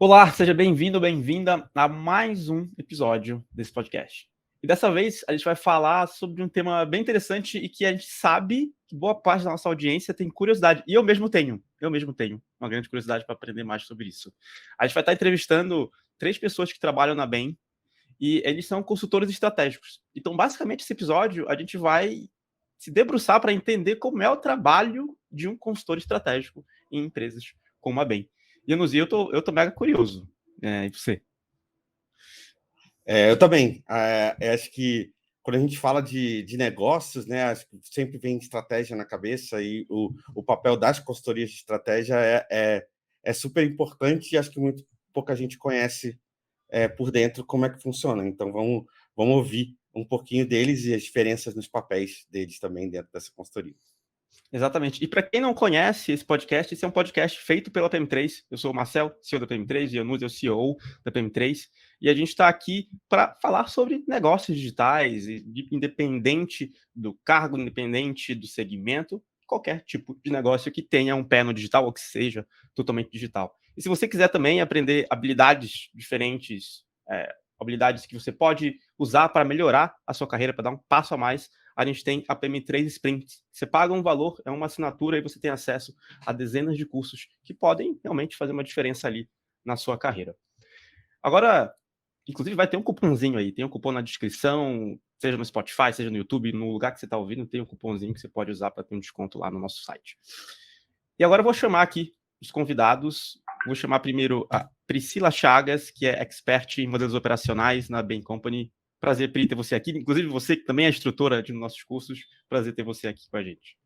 Olá, seja bem-vindo, bem-vinda a mais um episódio desse podcast. E dessa vez a gente vai falar sobre um tema bem interessante e que a gente sabe que boa parte da nossa audiência tem curiosidade. E eu mesmo tenho uma grande curiosidade para aprender mais sobre isso. A gente vai estar entrevistando 3 pessoas que trabalham na BEM e eles são consultores estratégicos. Então, basicamente, esse episódio a gente vai se debruçar para entender como é o trabalho de um consultor estratégico em empresas como a BEM. E, Anuzi, eu tô mega curioso. E você? Eu também. Acho que quando a gente fala de negócios, né, acho que sempre vem estratégia na cabeça e o papel das consultorias de estratégia é super importante e acho que muito pouca gente conhece por dentro como é que funciona. Então, vamos ouvir um pouquinho deles e as diferenças nos papéis deles também dentro dessa consultoria. Exatamente. E para quem não conhece esse é um podcast feito pela PM3. Eu sou o Marcel, CEO da PM3, e o Anuzi é o CEO da PM3. E a gente está aqui para falar sobre negócios digitais, independente do cargo, independente do segmento, qualquer tipo de negócio que tenha um pé no digital ou que seja totalmente digital. E se você quiser também aprender habilidades diferentes, habilidades que você pode usar para melhorar a sua carreira, para dar um passo a mais, a gente tem a PM3 Sprint. Você paga um valor, é uma assinatura e você tem acesso a dezenas de cursos que podem realmente fazer uma diferença ali na sua carreira. Agora, inclusive vai ter um cupomzinho aí, tem um cupom na descrição, seja no Spotify, seja no YouTube, no lugar que você está ouvindo, tem um cupomzinho que você pode usar para ter um desconto lá no nosso site. E agora eu vou chamar aqui os convidados. Vou chamar primeiro a Priscila Chagas, que é expert em modelos operacionais na Bain Company. Prazer, Pri, ter você aqui. Inclusive, você que também é instrutora de nossos cursos. Prazer ter você aqui com a gente.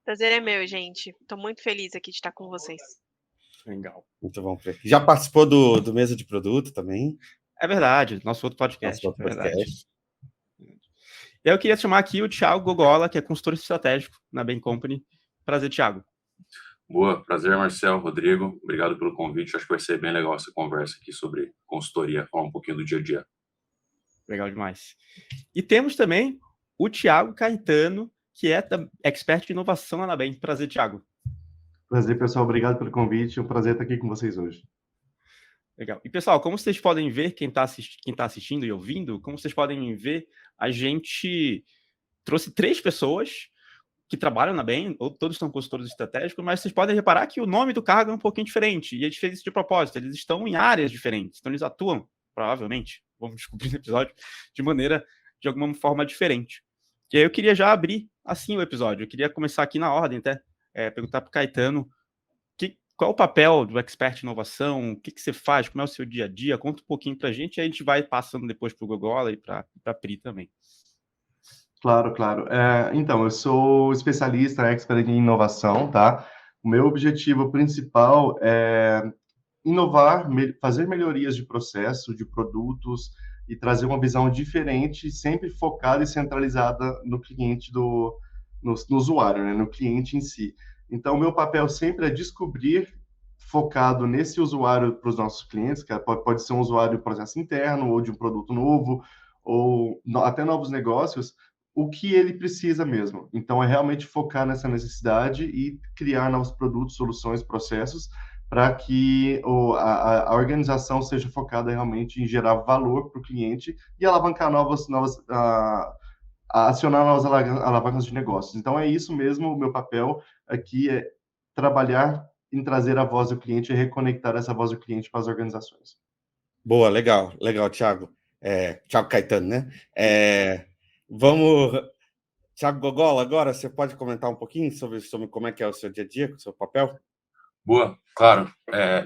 Prazer é meu, gente. Estou muito feliz aqui de estar com vocês. Legal. Muito bom. Já participou do Mesa de Produto também? É verdade, nosso outro podcast. Nosso outro podcast. Eu queria chamar aqui o Thiago Gogola, que é consultor estratégico na Bain Company. Prazer, Thiago. Boa, prazer, Marcel, Rodrigo. Obrigado pelo convite. Acho que vai ser bem legal essa conversa aqui sobre consultoria, falar um pouquinho do dia a dia. Legal demais. E temos também o Thiago Caetano, que é expert de inovação lá na BEM. Prazer, Thiago. Prazer, pessoal. Obrigado pelo convite. É um prazer estar aqui com vocês hoje. Legal. E, pessoal, como vocês podem ver, quem tá assistindo e ouvindo, como vocês podem ver, a gente trouxe 3 pessoas que trabalham na BEM, ou todos são consultores estratégicos, mas vocês podem reparar que o nome do cargo é um pouquinho diferente, e a gente fez isso de propósito, eles estão em áreas diferentes, então eles atuam, provavelmente, vamos descobrir no episódio, de alguma forma diferente. E aí eu queria já abrir assim o episódio, eu queria começar aqui na ordem até, perguntar para o Caetano, qual é o papel do expert em inovação, o que você faz, como é o seu dia a dia, conta um pouquinho para a gente, e aí a gente vai passando depois para o Gogola e para a Pri também. Claro. Então, eu sou especialista, expert em inovação, tá? O meu objetivo principal é inovar, fazer melhorias de processo, de produtos e trazer uma visão diferente, sempre focada e centralizada no cliente, no usuário, né? No cliente em si. Então, o meu papel sempre é descobrir, focado nesse usuário para os nossos clientes, que pode ser um usuário de processo interno ou de um produto novo, ou até novos negócios, o que ele precisa mesmo. Então, é realmente focar nessa necessidade e criar novos produtos, soluções, processos, para que a organização seja focada realmente em gerar valor para o cliente e alavancar acionar novas alavancas de negócios. Então, é isso mesmo, o meu papel aqui é trabalhar em trazer a voz do cliente e reconectar essa voz do cliente para as organizações. Boa, legal, Thiago. Thiago Caetano, né? Thiago Gogola, agora você pode comentar um pouquinho sobre como é que é o seu dia a dia, o seu papel? Boa, claro.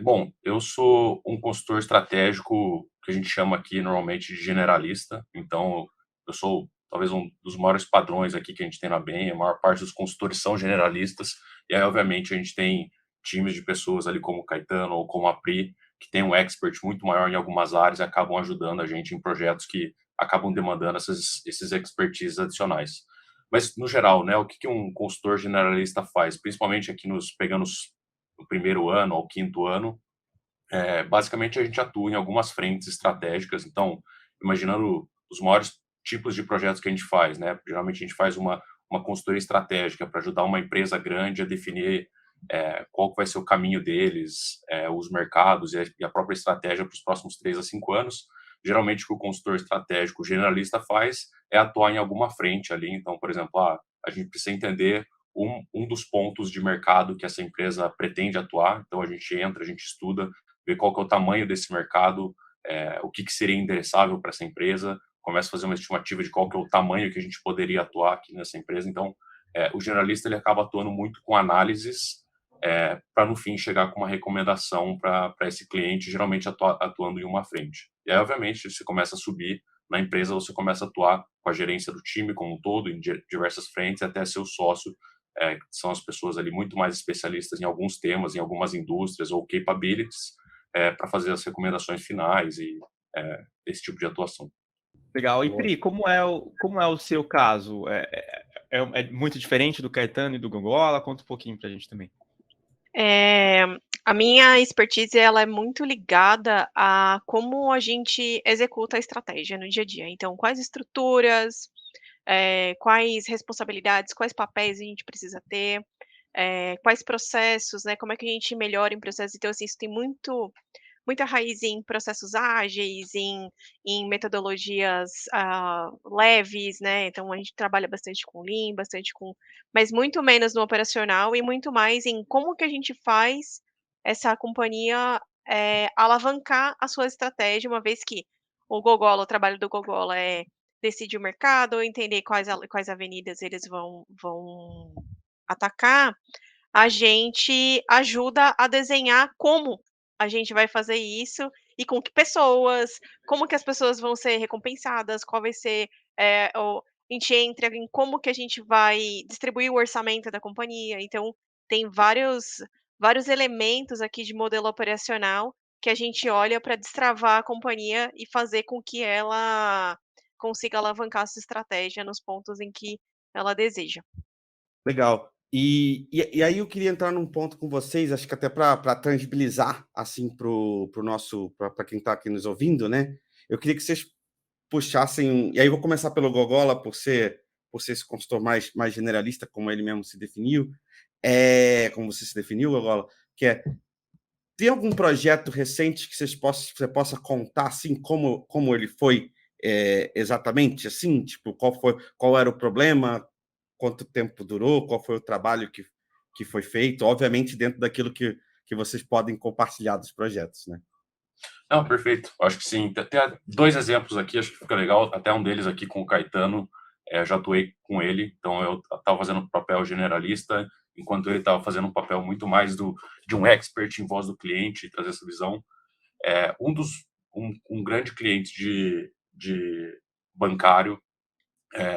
Bom, eu sou um consultor estratégico que a gente chama aqui normalmente de generalista, então eu sou talvez um dos maiores padrões aqui que a gente tem na BEM, a maior parte dos consultores são generalistas, e aí obviamente a gente tem times de pessoas ali como o Caetano ou como a Pri, que tem um expert muito maior em algumas áreas e acabam ajudando a gente em projetos que acabam demandando esses expertises adicionais. Mas, no geral, né, o que um consultor generalista faz, principalmente aqui pegando no primeiro ano ou quinto ano, basicamente a gente atua em algumas frentes estratégicas. Então, imaginando os maiores tipos de projetos que a gente faz, né? Geralmente a gente faz uma consultoria estratégica para ajudar uma empresa grande a definir qual que vai ser o caminho deles, os mercados e a própria estratégia para os próximos 3 a 5 anos. Geralmente, o que o consultor estratégico generalista faz é atuar em alguma frente ali. Então, por exemplo, a gente precisa entender um dos pontos de mercado que essa empresa pretende atuar. Então, a gente entra, a gente estuda, vê qual que é o tamanho desse mercado, o que seria endereçável para essa empresa, começa a fazer uma estimativa de qual que é o tamanho que a gente poderia atuar aqui nessa empresa. Então, o generalista ele acaba atuando muito com análises para, no fim, chegar com uma recomendação para esse cliente, geralmente atuando em uma frente. E aí, obviamente, você começa a subir na empresa, você começa a atuar com a gerência do time como um todo, em diversas frentes, até ser o sócio, que são as pessoas ali muito mais especialistas em alguns temas, em algumas indústrias ou capabilities, para fazer as recomendações finais e esse tipo de atuação. Legal. E Pri, como é o seu caso? É muito diferente do Caetano e do Gogola? Conta um pouquinho pra gente também. A minha expertise ela é muito ligada a como a gente executa a estratégia no dia a dia. Então, quais estruturas, quais responsabilidades, quais papéis a gente precisa ter, quais processos, né? Como é que a gente melhora em processos. Então, assim, isso tem muita raiz em processos ágeis, em metodologias leves, né? Então a gente trabalha bastante com Lean, mas muito menos no operacional e muito mais em como que a gente faz essa companhia alavancar a sua estratégia, uma vez que o trabalho do Gogola é decidir o mercado, entender quais avenidas eles vão atacar, a gente ajuda a desenhar como a gente vai fazer isso e com que pessoas, como que as pessoas vão ser recompensadas, qual vai ser, a gente entra em como que a gente vai distribuir o orçamento da companhia. Então, tem vários elementos aqui de modelo operacional que a gente olha para destravar a companhia e fazer com que ela consiga alavancar a sua estratégia nos pontos em que ela deseja. Legal. E aí eu queria entrar num ponto com vocês, acho que até para tangibilizar assim para quem está aqui nos ouvindo, né? Eu queria que vocês puxassem, e aí eu vou começar pelo Gogola por ser esse consultor mais generalista, como ele mesmo se definiu, como você se definiu, Gogola, que tem algum projeto recente que você possa contar assim como ele foi exatamente assim, tipo qual era o problema, quanto tempo durou, qual foi o trabalho que foi feito, obviamente dentro daquilo que vocês podem compartilhar dos projetos, né? Não, perfeito. Acho que sim. Tem 2 exemplos aqui, acho que fica legal. Até um deles aqui com o Caetano, já atuei com ele, então eu estava fazendo um papel generalista, enquanto ele estava fazendo um papel muito mais de um expert em voz do cliente, trazer essa visão. Um grande cliente de bancário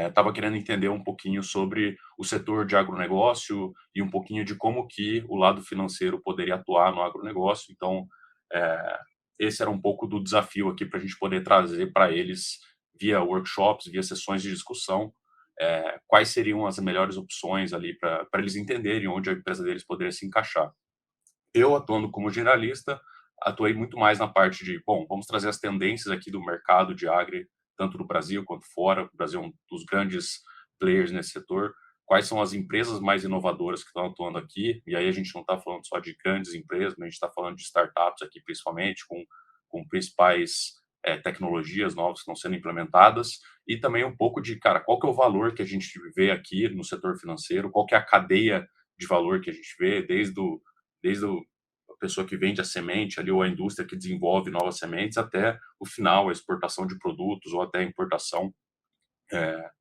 estava querendo entender um pouquinho sobre o setor de agronegócio e um pouquinho de como que o lado financeiro poderia atuar no agronegócio. Então, esse era um pouco do desafio aqui para a gente poder trazer para eles, via workshops, via sessões de discussão, quais seriam as melhores opções ali para eles entenderem onde a empresa deles poderia se encaixar. Eu, atuando como generalista, atuei muito mais na parte de, vamos trazer as tendências aqui do mercado de agri, tanto no Brasil quanto fora. O Brasil é um dos grandes players nesse setor. Quais são as empresas mais inovadoras que estão atuando aqui? E aí a gente não está falando só de grandes empresas, mas a gente está falando de startups aqui, principalmente, com principais tecnologias novas que estão sendo implementadas. E também um pouco de, qual que é o valor que a gente vê aqui no setor financeiro? Qual que é a cadeia de valor que a gente vê, desde a pessoa que vende a semente ali, ou a indústria que desenvolve novas sementes, até o final, a exportação de produtos ou até a importação.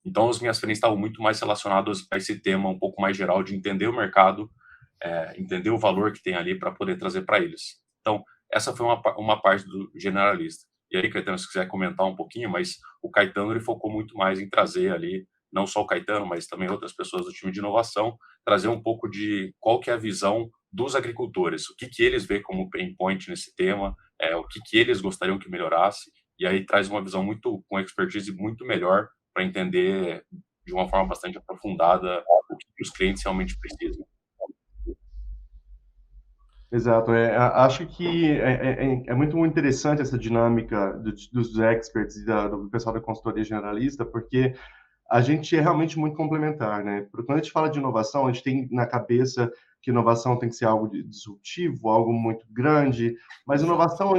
Então, as minhas frentes estavam muito mais relacionadas a esse tema um pouco mais geral de entender o mercado, entender o valor que tem ali para poder trazer para eles. Então, essa foi uma parte do generalista. E aí, Caetano, se quiser comentar um pouquinho, mas o Caetano ele focou muito mais em trazer ali, não só o Caetano, mas também outras pessoas do time de inovação, trazer um pouco de qual que é a visão dos agricultores, o que eles veem como pain point nesse tema, o que eles gostariam que melhorasse, e aí traz uma visão com expertise muito melhor para entender de uma forma bastante aprofundada o que os clientes realmente precisam. Exato. Acho que é muito interessante essa dinâmica dos experts e do pessoal da consultoria generalista, porque a gente é realmente muito complementar, né? Porque quando a gente fala de inovação, a gente tem na cabeça que inovação tem que ser algo disruptivo, algo muito grande, mas inovação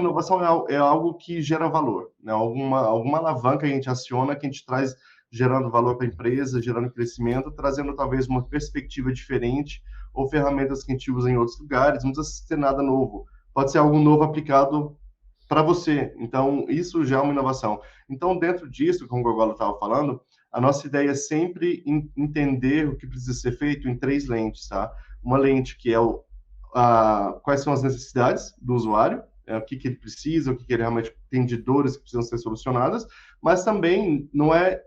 é algo que gera valor, né? Alguma alavanca que a gente aciona, que a gente traz gerando valor para a empresa, gerando crescimento, trazendo talvez uma perspectiva diferente ou ferramentas que a gente usa em outros lugares, não precisa ser nada novo. Pode ser algo novo aplicado para você. Então, isso já é uma inovação. Então, dentro disso, como o Gogolo estava falando, a nossa ideia é sempre entender o que precisa ser feito em 3 lentes, tá? Uma lente que é quais são as necessidades do usuário, o que ele precisa, o que ele realmente tem de dores que precisam ser solucionadas, mas também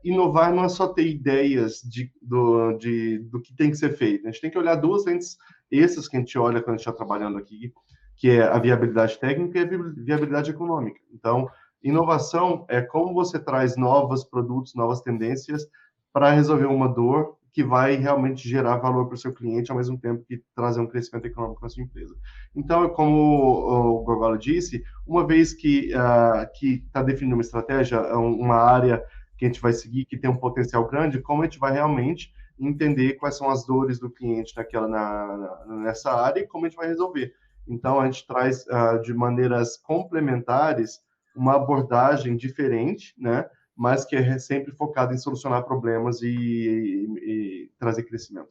inovar não é só ter ideias do que tem que ser feito. A gente tem que olhar 2 lentes essas que a gente olha quando a gente está trabalhando aqui, que é a viabilidade técnica e a viabilidade econômica. Então, inovação é como você traz novos produtos, novas tendências para resolver uma dor que vai realmente gerar valor para o seu cliente, ao mesmo tempo que trazer um crescimento econômico na sua empresa. Então, como o Gogolo disse, uma vez que está definindo uma estratégia, uma área que a gente vai seguir, que tem um potencial grande, como a gente vai realmente entender quais são as dores do cliente nessa área e como a gente vai resolver. Então, a gente traz de maneiras complementares uma abordagem diferente, né? Mas que é sempre focada em solucionar problemas e trazer crescimento.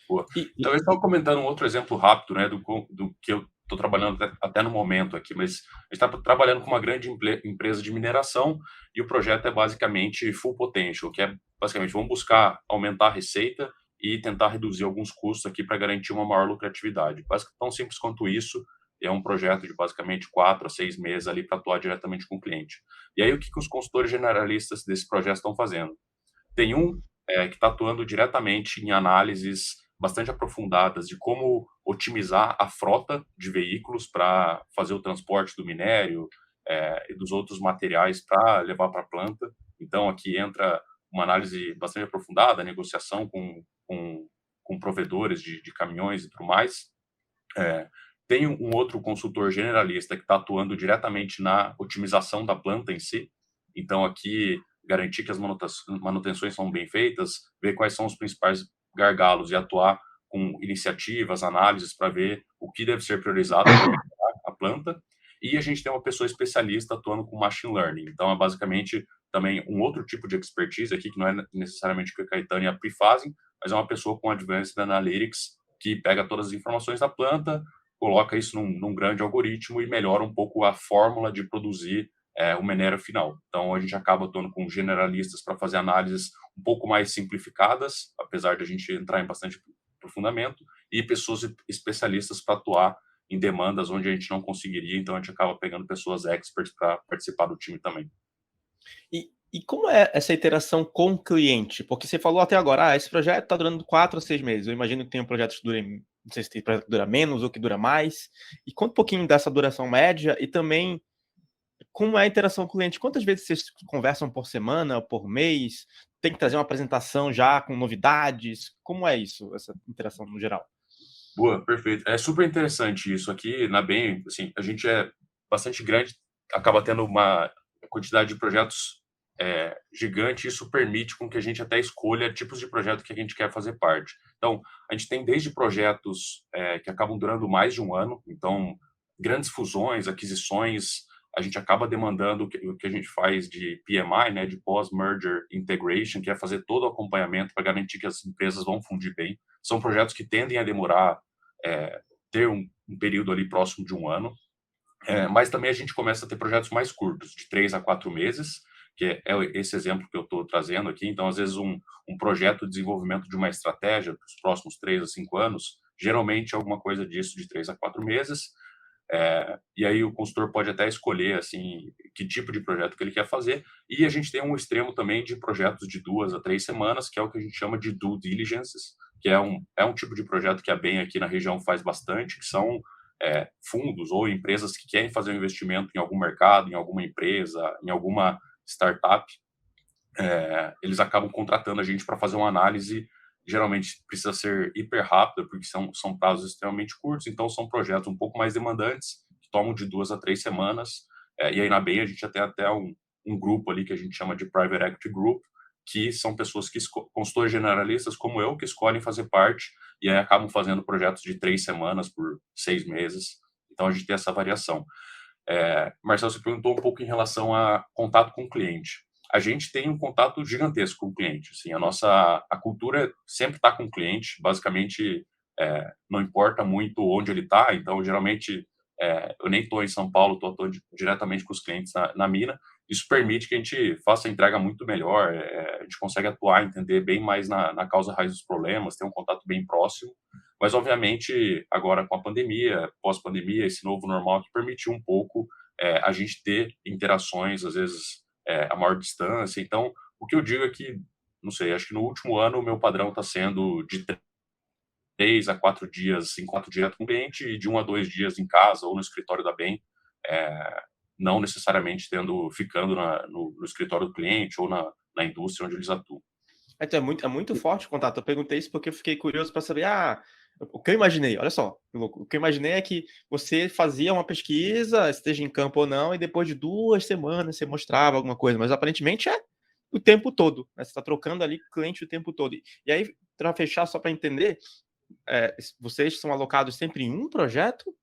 Boa. Então, eu estava comentando um outro exemplo rápido, né, do que eu estou trabalhando até no momento aqui, mas a gente está trabalhando com uma grande empresa de mineração e o projeto é basicamente Full Potential, que é basicamente vamos buscar aumentar a receita e tentar reduzir alguns custos aqui para garantir uma maior lucratividade. Basicamente, tão simples quanto isso. É um projeto de basicamente 4 a 6 meses ali para atuar diretamente com o cliente. E aí, o que os consultores generalistas desse projeto estão fazendo? Tem um que está atuando diretamente em análises bastante aprofundadas de como otimizar a frota de veículos para fazer o transporte do minério e dos outros materiais para levar para a planta. Então, aqui entra uma análise bastante aprofundada, negociação com provedores de caminhões e tudo mais. Tem um outro consultor generalista que está atuando diretamente na otimização da planta em si. Então, aqui, garantir que as manutenções são bem feitas, ver quais são os principais gargalos e atuar com iniciativas, análises para ver o que deve ser priorizado para melhorar a planta. E a gente tem uma pessoa especialista atuando com machine learning. Então, é basicamente também um outro tipo de expertise aqui, que não é necessariamente o que a Caetano e a Pri fazem, mas é uma pessoa com Advanced Analytics que pega todas as informações da planta, coloca isso num grande algoritmo e melhora um pouco a fórmula de produzir o minério final. Então, a gente acaba atuando com generalistas para fazer análises um pouco mais simplificadas, apesar de a gente entrar em bastante aprofundamento, e pessoas especialistas para atuar em demandas onde a gente não conseguiria, então a gente acaba pegando pessoas experts para participar do time também. E como é essa interação com o cliente? Porque você falou até agora, esse projeto está durando 4 a 6 meses. Eu imagino que tem um projeto que dura, não sei se tem projeto que dura menos ou que dura mais. E conta um pouquinho dessa duração média e também como é a interação com o cliente. Quantas vezes vocês conversam por semana, por mês? Tem que trazer uma apresentação já com novidades? Como é isso, essa interação no geral? Boa, perfeito. É super interessante isso aqui. Na BEM, assim, a gente é bastante grande, acaba tendo uma quantidade de projetos gigante, e isso permite com que a gente até escolha tipos de projeto que a gente quer fazer parte. Então, a gente tem desde projetos que acabam durando mais de um ano, então, grandes fusões, aquisições, a gente acaba demandando o que a gente faz de PMI, né, de Post-Merger Integration, que é fazer todo o acompanhamento para garantir que as empresas vão fundir bem. São projetos que tendem a demorar, ter um período ali próximo de um ano, mas também a gente começa a ter projetos mais curtos, de 3 a 4 meses, que é esse exemplo que eu estou trazendo aqui. Então, às vezes, um projeto de desenvolvimento de uma estratégia para os próximos 3 a 5 anos, geralmente é alguma coisa disso de 3 a 4 meses, e aí o consultor pode até escolher assim, que tipo de projeto que ele quer fazer, e a gente tem um extremo também de projetos de 2 a 3 semanas, que é o que a gente chama de due diligences, que é um tipo de projeto que a BEM aqui na região faz bastante, que são fundos ou empresas que querem fazer um investimento em algum mercado, em alguma empresa, em alguma startup, eles acabam contratando a gente para fazer uma análise. Geralmente precisa ser hiper rápida, porque são prazos extremamente curtos, então são projetos um pouco mais demandantes, que tomam de 2 a 3 semanas, e aí na BEM a gente tem até um grupo ali que a gente chama de Private Equity Group, que são pessoas que consultores generalistas como eu, que escolhem fazer parte e aí acabam fazendo projetos de 3 semanas por 6 meses. Então, a gente tem essa variação. Marcelo, você perguntou um pouco em relação a contato com o cliente. A gente tem um contato gigantesco com o cliente. Assim, a cultura sempre está com o cliente, basicamente não importa muito onde ele está. Então, geralmente, eu nem estou em São Paulo, estou diretamente com os clientes na mina. Isso permite que a gente faça a entrega muito melhor, a gente consegue atuar, entender bem mais na causa raiz dos problemas, ter um contato bem próximo. Mas, obviamente, agora com a pandemia, pós-pandemia, esse novo normal que permitiu um pouco a gente ter interações, às vezes, a maior distância. Então, o que eu digo é que, não sei, acho que no último ano o meu padrão está sendo de 3 a 4 dias em contato direto com o cliente e de 1 a 2 dias em casa ou no escritório da BEM, não necessariamente ficando no escritório do cliente ou na indústria onde eles atuam. Então, é muito forte o contato. Eu perguntei isso porque eu fiquei curioso para saber, o que eu imaginei, olha só, que louco. O que eu imaginei é que você fazia uma pesquisa, esteja em campo ou não, e depois de 2 semanas você mostrava alguma coisa, mas aparentemente é o tempo todo, né? Você está trocando ali com o cliente o tempo todo. E aí, para fechar, só para entender, vocês são alocados sempre em um projeto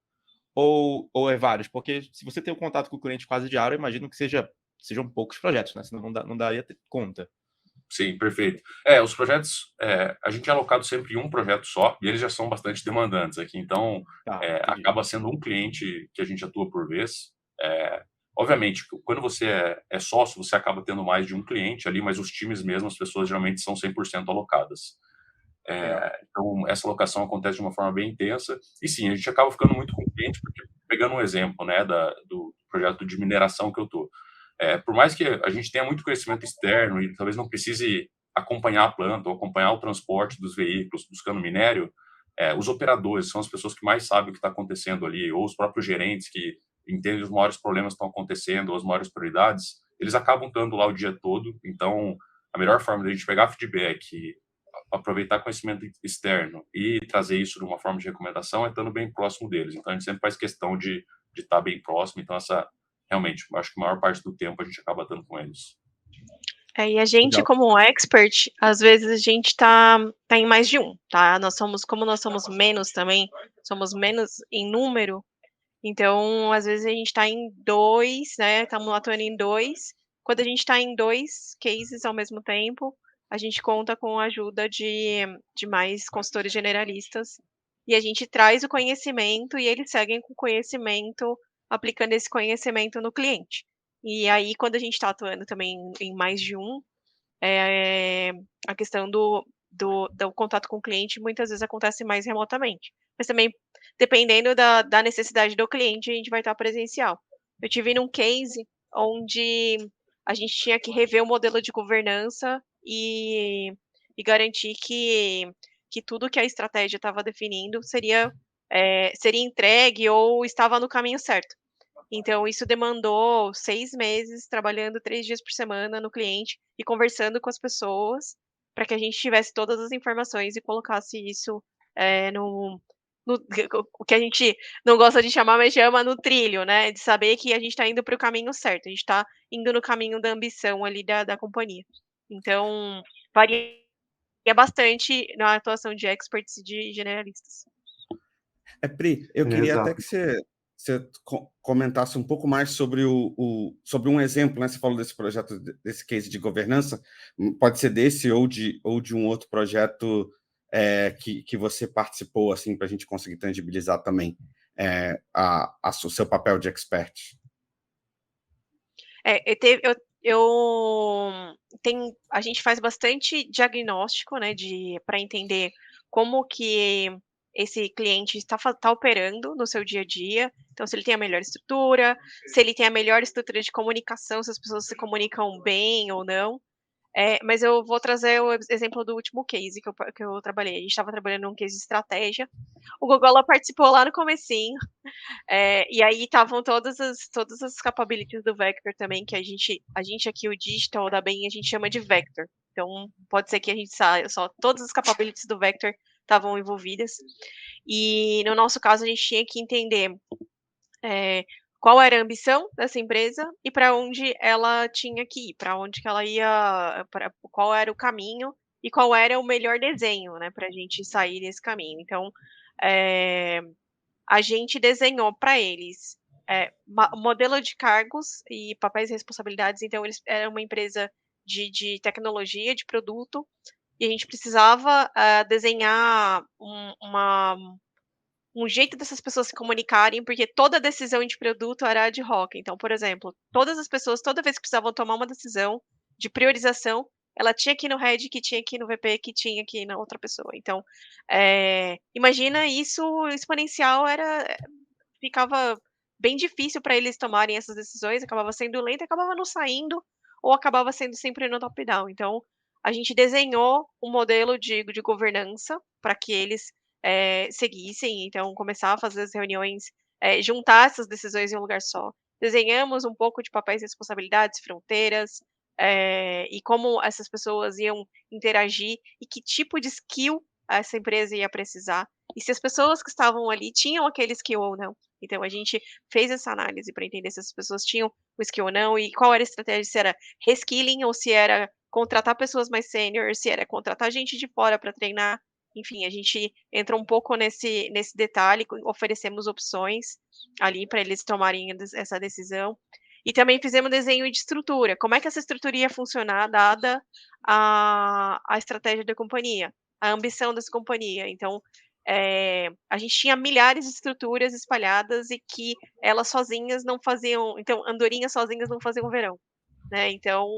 ou é vários? Porque se você tem um contato com o cliente quase diário, eu imagino que sejam poucos projetos, né? Senão não daria conta. Sim, perfeito. Os projetos, a gente é alocado sempre em um projeto só, e eles já são bastante demandantes aqui, então acaba sendo um cliente que a gente atua por vez. Obviamente, quando você é sócio, você acaba tendo mais de um cliente ali, mas os times mesmo, as pessoas geralmente são 100% alocadas. Então, essa alocação acontece de uma forma bem intensa, e sim, a gente acaba ficando muito com o cliente, porque, pegando um exemplo, né, do projeto de mineração que eu estou, por mais que a gente tenha muito conhecimento externo e talvez não precise acompanhar a planta ou acompanhar o transporte dos veículos buscando minério, os operadores são as pessoas que mais sabem o que está acontecendo ali, ou os próprios gerentes que entendem os maiores problemas que estão acontecendo, ou as maiores prioridades, eles acabam estando lá o dia todo. Então, a melhor forma de a gente pegar feedback, aproveitar conhecimento externo e trazer isso de uma forma de recomendação é estando bem próximo deles. Então, a gente sempre faz questão de estar bem próximo. Então, realmente, acho que a maior parte do tempo a gente acaba estando com eles. E a gente, como expert, às vezes a gente tá em mais de um, tá? Como nós somos menos também, somos menos em número, então, às vezes a gente tá em 2, né? Estamos atuando em 2. Quando a gente tá em 2 cases ao mesmo tempo, a gente conta com a ajuda de mais consultores generalistas, e a gente traz o conhecimento e eles seguem com o conhecimento, aplicando esse conhecimento no cliente. E aí, quando a gente está atuando também em mais de um, a questão do contato com o cliente muitas vezes acontece mais remotamente. Mas também, dependendo da necessidade do cliente, a gente vai estar presencial. Eu tive num case onde a gente tinha que rever o modelo de governança e garantir que tudo que a estratégia estava definindo seria entregue ou estava no caminho certo. Então, isso demandou 6 meses, trabalhando 3 dias por semana no cliente e conversando com as pessoas, para que a gente tivesse todas as informações e colocasse isso no o que a gente não gosta de chamar, mas chama no trilho, né, de saber que a gente está indo para o caminho certo, a gente está indo no caminho da ambição ali da companhia. Então, varia bastante na atuação de experts e de generalistas. Pri, eu queria até que você comentasse um pouco mais sobre sobre um exemplo, né? Você falou desse projeto, desse case de governança, pode ser desse ou de um outro projeto que você participou, assim, para a gente conseguir tangibilizar também o seu papel de expert. A gente faz bastante diagnóstico, né, para entender como que esse cliente está operando no seu dia a dia. Então, se ele tem a melhor estrutura, se ele tem a melhor estrutura de comunicação, se as pessoas se comunicam bem ou não. Mas eu vou trazer o exemplo do último case que eu trabalhei. A gente estava trabalhando num case de estratégia. O Google participou lá no comecinho. E aí estavam todas as capabilities do Vector também, que a gente aqui, o digital da BEM, a gente chama de Vector. Então, pode ser que a gente saiba, só todas as capabilities do Vector estavam envolvidas. E no nosso caso, a gente tinha que entender qual era a ambição dessa empresa e para onde ela tinha que ir, para onde que ela ia, qual era o caminho e qual era o melhor desenho, né, para a gente sair desse caminho. Então, eh, a gente desenhou para eles modelo de cargos e papéis e responsabilidades. Então, eles eram uma empresa de tecnologia, de produto, e a gente precisava desenhar um jeito dessas pessoas se comunicarem, porque toda decisão de produto era ad hoc. Então, por exemplo, todas as pessoas, toda vez que precisavam tomar uma decisão de priorização, ela tinha que ir no head, que tinha que ir no VP, que tinha que ir na outra pessoa. Então, imagina isso exponencial, ficava bem difícil para eles tomarem essas decisões, acabava sendo lento, acabava não saindo, ou acabava sendo sempre no top-down. Então, a gente desenhou um modelo de governança para que eles seguissem, então começar a fazer as reuniões, juntar essas decisões em um lugar só. Desenhamos um pouco de papéis e responsabilidades, fronteiras, e como essas pessoas iam interagir e que tipo de skill essa empresa ia precisar, e se as pessoas que estavam ali tinham aquele skill ou não. Então a gente fez essa análise para entender se as pessoas tinham o skill ou não e qual era a estratégia, se era reskilling ou se era contratar pessoas mais sênior, se era contratar gente de fora para treinar. Enfim, a gente entrou um pouco nesse detalhe, oferecemos opções ali para eles tomarem essa decisão. E também fizemos desenho de estrutura, como é que essa estrutura ia funcionar dada a estratégia da companhia, a ambição dessa companhia. Então, a gente tinha milhares de estruturas espalhadas e que elas sozinhas não faziam, então andorinhas sozinhas não faziam verão, né. Então,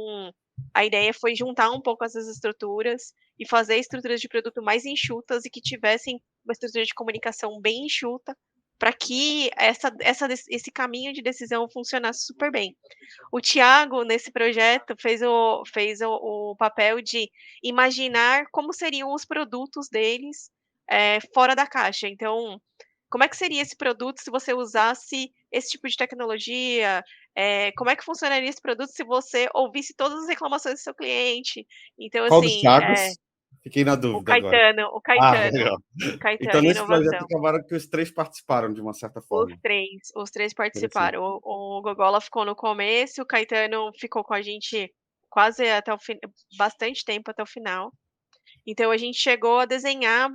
a ideia foi juntar um pouco essas estruturas e fazer estruturas de produto mais enxutas e que tivessem uma estrutura de comunicação bem enxuta, para que esse caminho de decisão funcionasse super bem. O Thiago, nesse projeto, fez o papel de imaginar como seriam os produtos deles, fora da caixa. Então, como é que seria esse produto se você usasse esse tipo de tecnologia? Como é que funcionaria esse produto se você ouvisse todas as reclamações do seu cliente? Então, Qual dos assim, Thiagos? Fiquei na o dúvida agora. Caetano o Ah, Caetano legal. o Então, Caetano, nesse projeto inovação. acabaram que os 3 participaram de uma certa forma. Os 3 Interessante. participaram. O Gogola ficou no começo, o Caetano ficou com a gente quase até o bastante tempo até o final. Então a gente chegou a desenhar,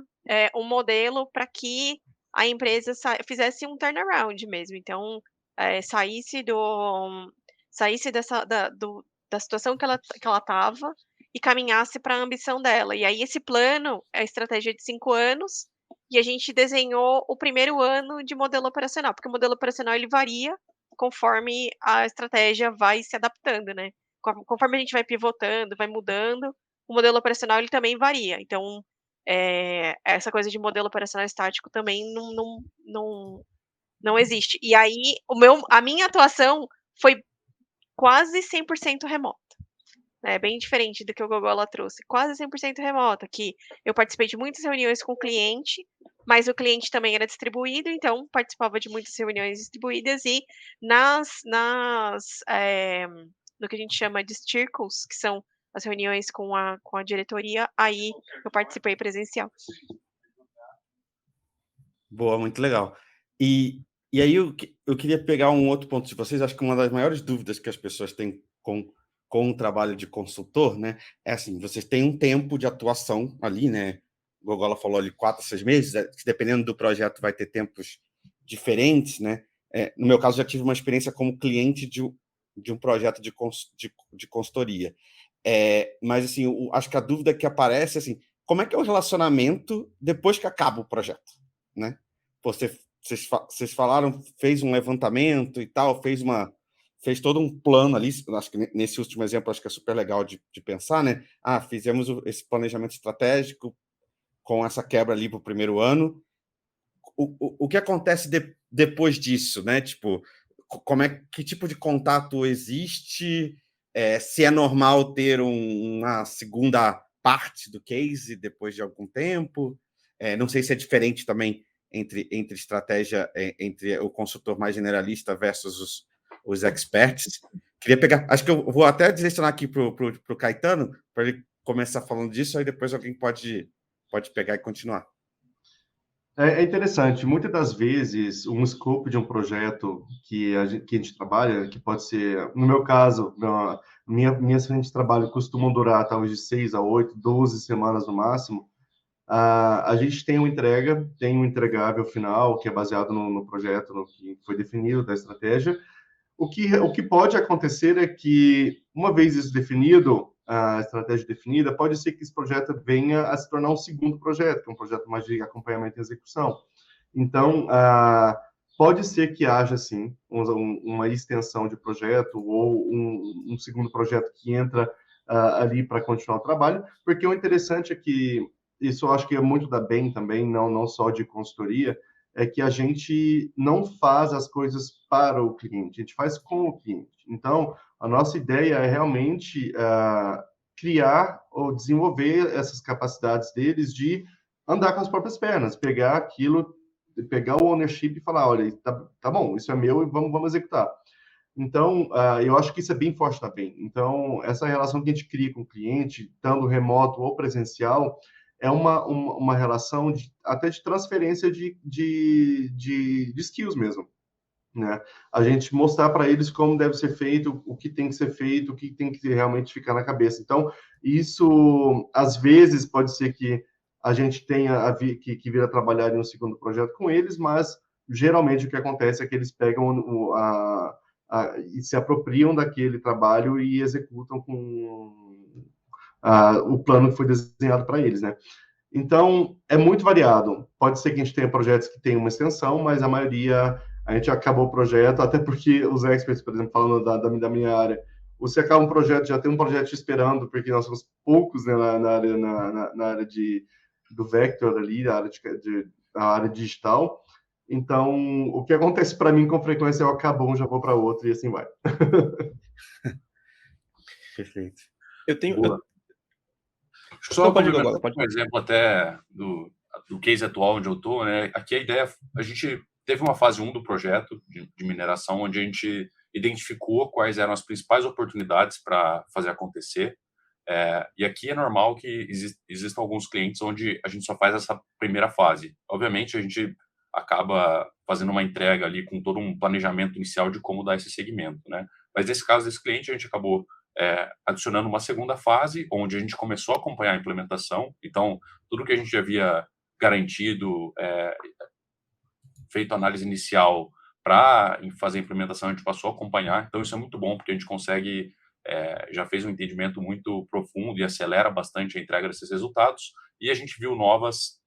um modelo para que a empresa fizesse um turnaround mesmo. Então, saísse da situação que ela estava e caminhasse para a ambição dela. E aí esse plano, a estratégia de 5 anos, e a gente desenhou o primeiro ano de modelo operacional, porque o modelo operacional ele varia conforme a estratégia vai se adaptando, né. Conforme a gente vai pivotando, vai mudando, o modelo operacional ele também varia. Então, essa coisa de modelo operacional estático também não existe. E aí a minha atuação foi quase 100% remota, né, bem diferente do que o Gogola trouxe, quase 100% remota, que eu participei de muitas reuniões com o cliente, mas o cliente também era distribuído, então participava de muitas reuniões distribuídas e no que a gente chama de circles, que são as reuniões com a diretoria, aí eu participei presencial. Boa, muito legal. E aí eu queria pegar um outro ponto de vocês. Acho que uma das maiores dúvidas que as pessoas têm com o trabalho de consultor, né, é assim, vocês têm um tempo de atuação ali, né? O Gogola falou ali 4 a 6 meses, dependendo do projeto vai ter tempos diferentes, né? No meu caso, já tive uma experiência como cliente de um projeto de consultoria. Mas, assim, acho que a dúvida que aparece é assim, como é que é o relacionamento depois que acaba o projeto, né? Vocês falaram, fez um levantamento e tal, fez todo um plano ali. Acho que nesse último exemplo acho que é super legal de pensar, né? Fizemos esse planejamento estratégico com essa quebra ali para o primeiro ano. O que acontece depois disso, né? Tipo, que tipo de contato existe? Se é normal ter uma segunda parte do case depois de algum tempo? Não sei se é diferente também entre estratégia, entre o consultor mais generalista versus os experts. Queria pegar, acho que eu vou até direcionar aqui para o Caetano, para ele começar falando disso, aí depois alguém pode pegar e continuar. É interessante. Muitas das vezes, um escopo de um projeto que a gente trabalha, que pode ser, no meu caso, minhas frentes de trabalho costumam durar talvez de 6 a 8, 12 semanas no máximo. A gente tem um entregável final, que é baseado no projeto, no que foi definido da estratégia. O que pode acontecer é que, uma vez isso definido, a estratégia definida, pode ser que esse projeto venha a se tornar um segundo projeto, que é um projeto mais de acompanhamento e execução. Então, pode ser que haja, sim, uma extensão de projeto ou um segundo projeto que entra ali para continuar o trabalho, porque o interessante é que, isso eu acho que é muito da BEM também, não só de consultoria, é que a gente não faz as coisas para o cliente, a gente faz com o cliente. Então, a nossa ideia é realmente criar ou desenvolver essas capacidades deles de andar com as próprias pernas, pegar aquilo, pegar o ownership e falar, olha, tá bom, isso é meu e vamos executar. Então, eu acho que isso é bem forte também. Então, essa relação que a gente cria com o cliente, tanto remoto ou presencial, é uma relação até de transferência de skills mesmo, né? A gente mostrar para eles como deve ser feito, o que tem que ser feito, o que tem que realmente ficar na cabeça. Então, isso, às vezes, pode ser que a gente tenha que vir a trabalhar em um segundo projeto com eles, mas geralmente o que acontece é que eles pegam e se apropriam daquele trabalho e executam com o plano que foi desenhado para eles, né? Então, é muito variado. Pode ser que a gente tenha projetos que tenham uma extensão, mas a maioria, a gente acabou o projeto, até porque os experts, por exemplo, falando da minha área, você acaba um projeto, já tem um projeto te esperando, porque nós somos poucos, né, na área do Vector ali, na área digital. Então, o que acontece para mim com frequência é eu acabo um, já vou para outro e assim vai. Perfeito. Eu tenho. Boa. Só Não, pode ir complementar agora, pode um exemplo até do case atual onde eu estou, né? Aqui a ideia, a gente teve uma fase 1 do projeto de mineração, onde a gente identificou quais eram as principais oportunidades para fazer acontecer. E aqui é normal que existam alguns clientes onde a gente só faz essa primeira fase. Obviamente, a gente acaba fazendo uma entrega ali com todo um planejamento inicial de como dar esse segmento, né? Mas nesse caso desse cliente, a gente acabou adicionando uma segunda fase, onde a gente começou a acompanhar a implementação. Então, tudo que a gente havia garantido, feito análise inicial para fazer a implementação, a gente passou a acompanhar. Então, isso é muito bom, porque a gente consegue, já fez um entendimento muito profundo e acelera bastante a entrega desses resultados. E a gente viu novas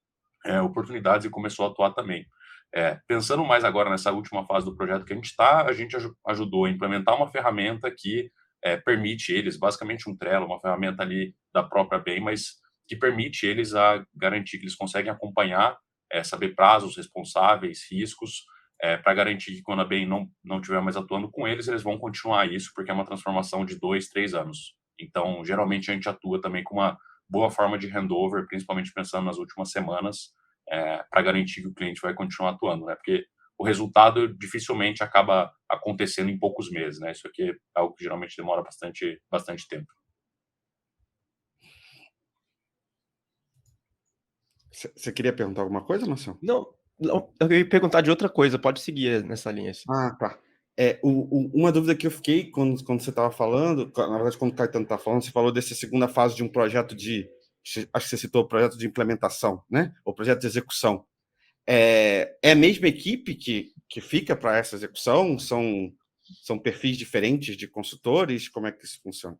oportunidades e começou a atuar também. Pensando mais agora nessa última fase do projeto que a gente ajudou a implementar uma ferramenta que permite eles, basicamente um Trello, uma ferramenta ali da própria BEM, mas que permite eles a garantir que eles conseguem acompanhar, saber prazos, responsáveis, riscos, para garantir que quando a BEM não estiver mais atuando com eles, eles vão continuar isso, porque é uma transformação de 2, 3 anos. Então, geralmente a gente atua também com uma boa forma de handover, principalmente pensando nas últimas semanas, para garantir que o cliente vai continuar atuando, né? Porque o resultado dificilmente acaba acontecendo em poucos meses, né? Isso aqui é algo que geralmente demora bastante tempo. Você queria perguntar alguma coisa, Marcelo? Não, eu ia perguntar de outra coisa, pode seguir nessa linha. Assim. Ah, tá. Uma dúvida que eu fiquei quando você estava falando, na verdade, quando o Caetano está falando, você falou dessa segunda fase de um projeto acho que você citou o projeto de implementação, né? O projeto de execução. É a mesma equipe que fica para essa execução? São perfis diferentes de consultores? Como é que isso funciona?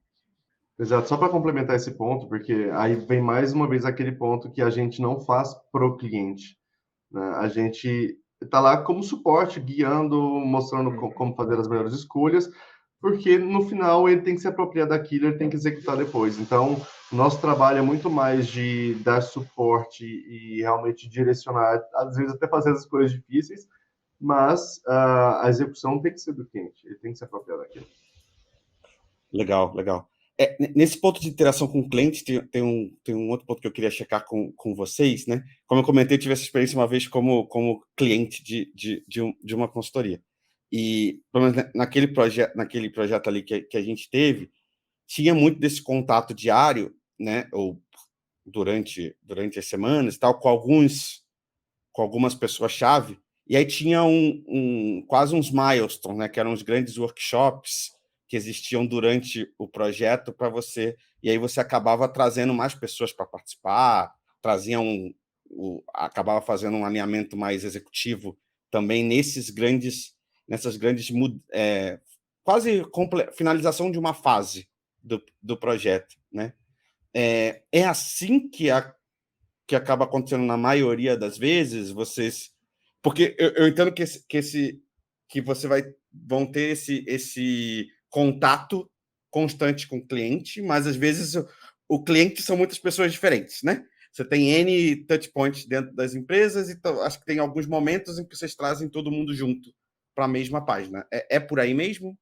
Exato, só para complementar esse ponto, porque aí vem mais uma vez aquele ponto que a gente não faz pro cliente, né? A gente está lá como suporte, guiando, mostrando como fazer as melhores escolhas, porque no final ele tem que se apropriar daquilo, ele tem que executar depois. Então, o nosso trabalho é muito mais de dar suporte e realmente direcionar, às vezes até fazer as escolhas difíceis, mas a execução tem que ser do cliente, ele tem que se apropriar daquilo. Legal, legal. Nesse ponto de interação com o cliente, tem um outro ponto que eu queria checar com vocês, né? Como eu comentei, eu tive essa experiência uma vez como cliente de uma consultoria. E, pelo menos naquele projeto ali que a gente teve, tinha muito desse contato diário, né? Ou durante as semanas, tal, com algumas pessoas-chave, e aí tinha quase uns milestones, né, que eram os grandes workshops que existiam durante o projeto para você, e aí você acabava trazendo mais pessoas para participar, acabava fazendo um alinhamento mais executivo também nessas grandes quase finalização de uma fase do projeto, né? É assim que acaba acontecendo na maioria das vezes, porque eu entendo que vão ter esse contato constante com o cliente, mas às vezes o cliente são muitas pessoas diferentes, né? Você tem N touch points dentro das empresas, então acho que tem alguns momentos em que vocês trazem todo mundo junto para a mesma página. É por aí mesmo?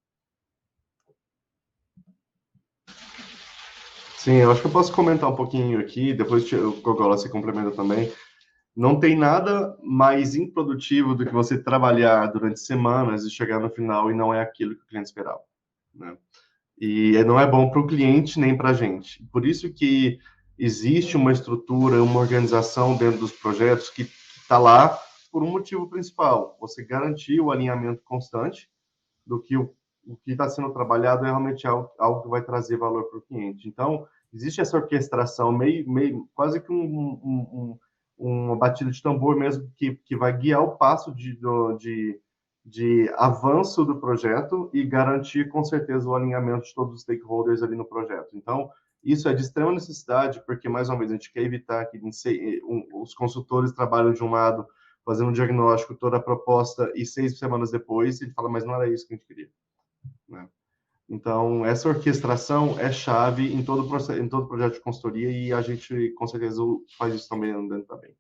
Sim, eu acho que eu posso comentar um pouquinho aqui, depois o Gogola se complementa também. Não tem nada mais improdutivo do que você trabalhar durante semanas e chegar no final e não é aquilo que o cliente esperava, né? E não é bom para o cliente nem para a gente. Por isso que existe uma estrutura, uma organização dentro dos projetos que está lá por um motivo principal: você garantir o alinhamento constante do que o que está sendo trabalhado é realmente algo que vai trazer valor para o cliente. Então, existe essa orquestração, quase que uma batida de tambor mesmo, que vai guiar o passo de avanço do projeto e garantir, com certeza, o alinhamento de todos os stakeholders ali no projeto. Então, isso é de extrema necessidade, porque, mais uma vez, a gente quer evitar que os consultores trabalhem de um lado, fazendo um diagnóstico, toda a proposta, e 6 semanas depois, ele fala, mas não era isso que a gente queria, né? Então, essa orquestração é chave em todo projeto de consultoria, e a gente, com certeza, faz isso também dentro da BEM.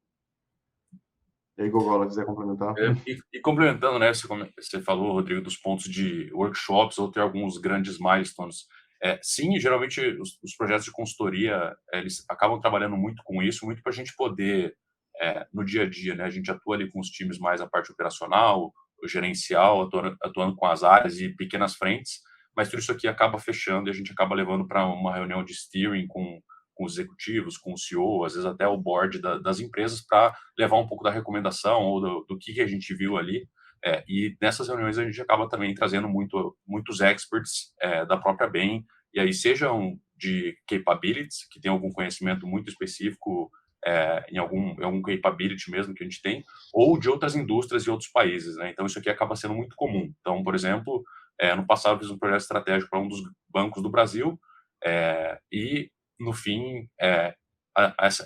E aí, Gogola, quiser complementar? E complementando, né, você falou, Rodrigo, dos pontos de workshops ou ter alguns grandes milestones. Sim, geralmente os projetos de consultoria, eles acabam trabalhando muito com isso, muito para a gente poder, no dia a dia, né, a gente atua ali com os times mais a parte operacional, o gerencial, atuando com as áreas e pequenas frentes, mas tudo isso aqui acaba fechando e a gente acaba levando para uma reunião de steering com os executivos, com o CEO, às vezes até o board das empresas, para levar um pouco da recomendação ou do que a gente viu ali. E nessas reuniões a gente acaba também trazendo muitos experts da própria BEM, e aí sejam de capabilities, que tem algum conhecimento muito específico em algum capability mesmo que a gente tem, ou de outras indústrias e outros países, né? Então isso aqui acaba sendo muito comum. Então, por exemplo, no passado eu fiz um projeto estratégico para um dos bancos do Brasil, e no fim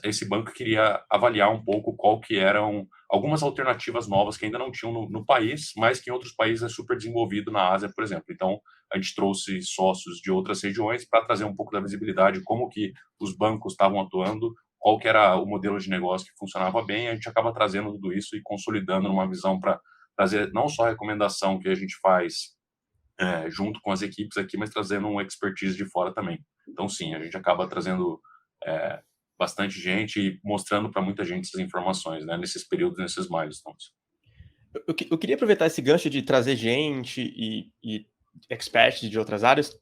esse banco queria avaliar um pouco qual que eram algumas alternativas novas que ainda não tinham no país, mas que em outros países é super desenvolvido, na Ásia, por exemplo. Então, a gente trouxe sócios de outras regiões para trazer um pouco da visibilidade, como que os bancos estavam atuando, qual que era o modelo de negócio que funcionava bem. A gente acaba trazendo tudo isso e consolidando numa visão para trazer não só a recomendação que a gente faz junto com as equipes aqui, mas trazendo um expertise de fora também. Então, sim, a gente acaba trazendo bastante gente e mostrando para muita gente essas informações, né, nesses períodos, nesses milestones. Eu queria aproveitar esse gancho de trazer gente e experts de outras áreas.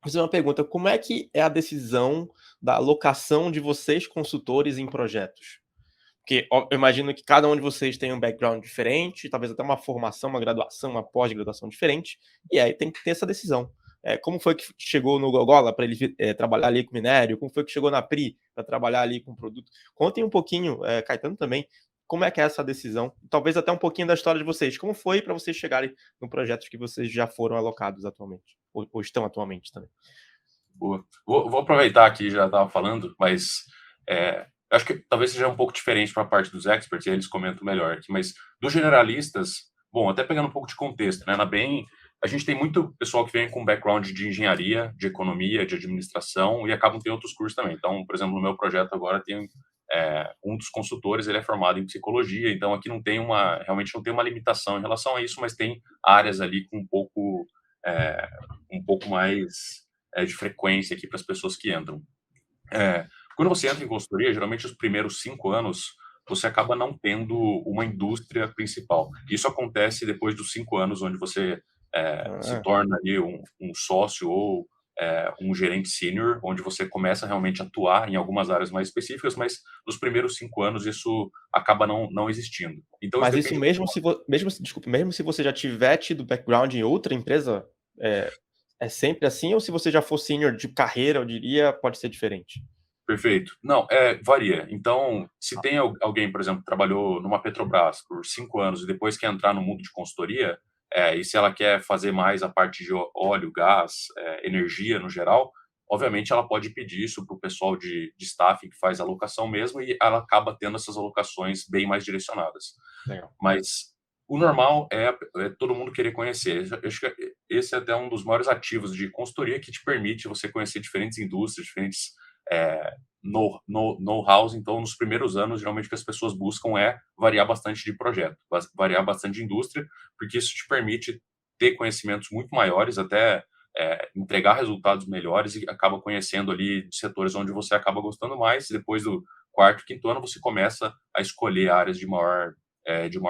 Fazer uma pergunta: como é que é a decisão da alocação de vocês, consultores, em projetos? Porque eu imagino que cada um de vocês tem um background diferente, talvez até uma formação, uma graduação, uma pós-graduação diferente, e aí tem que ter essa decisão. Como foi que chegou no Gogola para ele trabalhar ali com minério? Como foi que chegou na PRI para trabalhar ali com produto? Contem um pouquinho, Caetano também, como é que é essa decisão? Talvez até um pouquinho da história de vocês. Como foi para vocês chegarem no projeto que vocês já foram alocados atualmente, ou estão atualmente também? Boa. Vou aproveitar aqui, já estava falando, mas acho que talvez seja um pouco diferente para a parte dos experts, e eles comentam melhor aqui, mas dos generalistas, bom, até pegando um pouco de contexto, né, na BEM, a gente tem muito pessoal que vem com background de engenharia, de economia, de administração, e acabam tendo outros cursos também. Então, por exemplo, no meu projeto agora tem um dos consultores, ele é formado em psicologia, então aqui realmente não tem uma limitação em relação a isso, mas tem áreas ali com um pouco mais de frequência aqui para as pessoas que entram. Quando você entra em consultoria, geralmente os primeiros 5 anos, você acaba não tendo uma indústria principal. Isso acontece depois dos 5 anos, onde você se torna ali um sócio ou um gerente sênior, onde você começa realmente a atuar em algumas áreas mais específicas, mas nos primeiros 5 anos isso acaba não existindo. Então Mas isso depende. mesmo se você já tiver tido background em outra empresa, é sempre assim? Ou se você já for sênior de carreira, eu diria, pode ser diferente? Perfeito. Não, varia. Então, se tem alguém, por exemplo, que trabalhou numa Petrobras por 5 anos e depois quer entrar no mundo de consultoria, e se ela quer fazer mais a parte de óleo, gás, energia no geral, obviamente ela pode pedir isso para o pessoal de staffing que faz a alocação mesmo, e ela acaba tendo essas alocações bem mais direcionadas. Legal. Mas o normal é todo mundo querer conhecer. Eu acho que esse é até um dos maiores ativos de consultoria, que te permite você conhecer diferentes indústrias, diferentes know-hows. Então, nos primeiros anos, geralmente o que as pessoas buscam é variar bastante de projeto, variar bastante de indústria, porque isso te permite ter conhecimentos muito maiores, até entregar resultados melhores, e acaba conhecendo ali setores onde você acaba gostando mais. E depois do quarto, quinto ano, você começa a escolher áreas de maior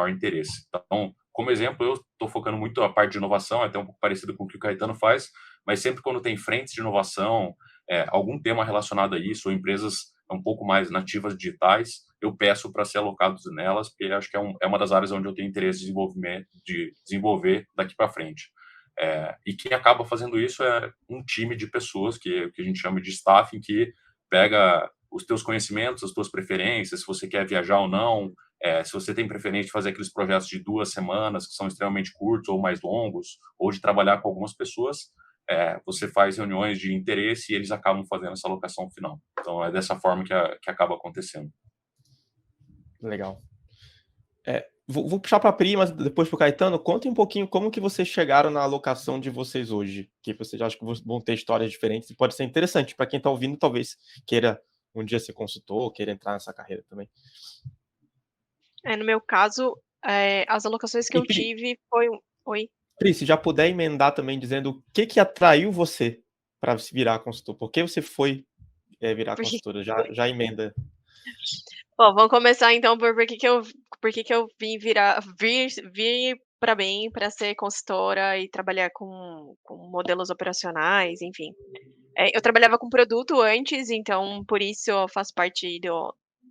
interesse. Então, como exemplo, eu estou focando muito a parte de inovação, até um pouco parecido com o que o Caetano faz, mas sempre quando tem frentes de inovação, algum tema relacionado a isso, ou empresas um pouco mais nativas digitais, eu peço para ser alocados nelas, porque acho que é uma das áreas onde eu tenho interesse de desenvolver daqui para frente. E quem acaba fazendo isso é um time de pessoas que a gente chama de staffing, que pega os teus conhecimentos, as tuas preferências, se você quer viajar ou não, se você tem preferência de fazer aqueles projetos de 2 semanas, que são extremamente curtos ou mais longos, ou de trabalhar com algumas pessoas, você faz reuniões de interesse e eles acabam fazendo essa alocação final. Então, é dessa forma que acaba acontecendo. Legal. Vou puxar para a Pri, mas depois para o Caetano. Conta um pouquinho como que vocês chegaram na alocação de vocês hoje. Que vocês acham que vão ter histórias diferentes e pode ser interessante para quem está ouvindo, talvez queira um dia ser consultor, queira entrar nessa carreira também. No meu caso, as alocações que E eu tive foi Oi? Pri, se já puder emendar também dizendo o que atraiu você para se virar consultor? Por que você foi virar Porque consultora? Já emenda. Bom, vamos começar então por que que eu vim vir para Bain para ser consultora e trabalhar com modelos operacionais, enfim. Eu trabalhava com produto antes, então por isso eu faço parte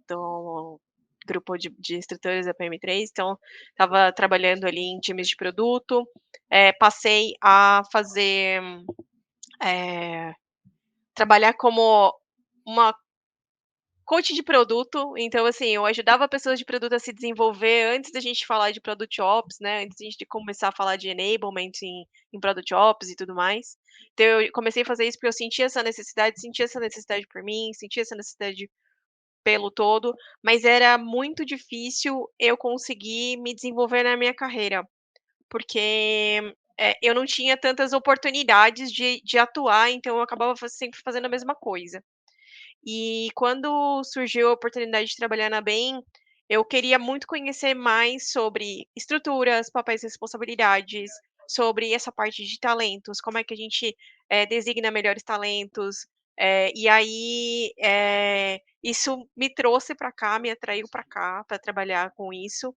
do grupo de instrutores da PM3, então estava trabalhando ali em times de produto, passei a fazer, trabalhar como uma coach de produto. Então, assim, eu ajudava pessoas de produto a se desenvolver antes da gente falar de Product Ops, né, antes da gente começar a falar de enablement em Product Ops e tudo mais. Então eu comecei a fazer isso porque eu sentia essa necessidade por mim, sentia essa necessidade pelo todo, mas era muito difícil eu conseguir me desenvolver na minha carreira, porque, eu não tinha tantas oportunidades de atuar, então eu acabava sempre fazendo a mesma coisa. E quando surgiu a oportunidade de trabalhar na Bain, eu queria muito conhecer mais sobre estruturas, papéis e responsabilidades, sobre essa parte de talentos, como é que a gente, designa melhores talentos. E aí, isso me trouxe para cá, me atraiu para cá, para trabalhar com isso.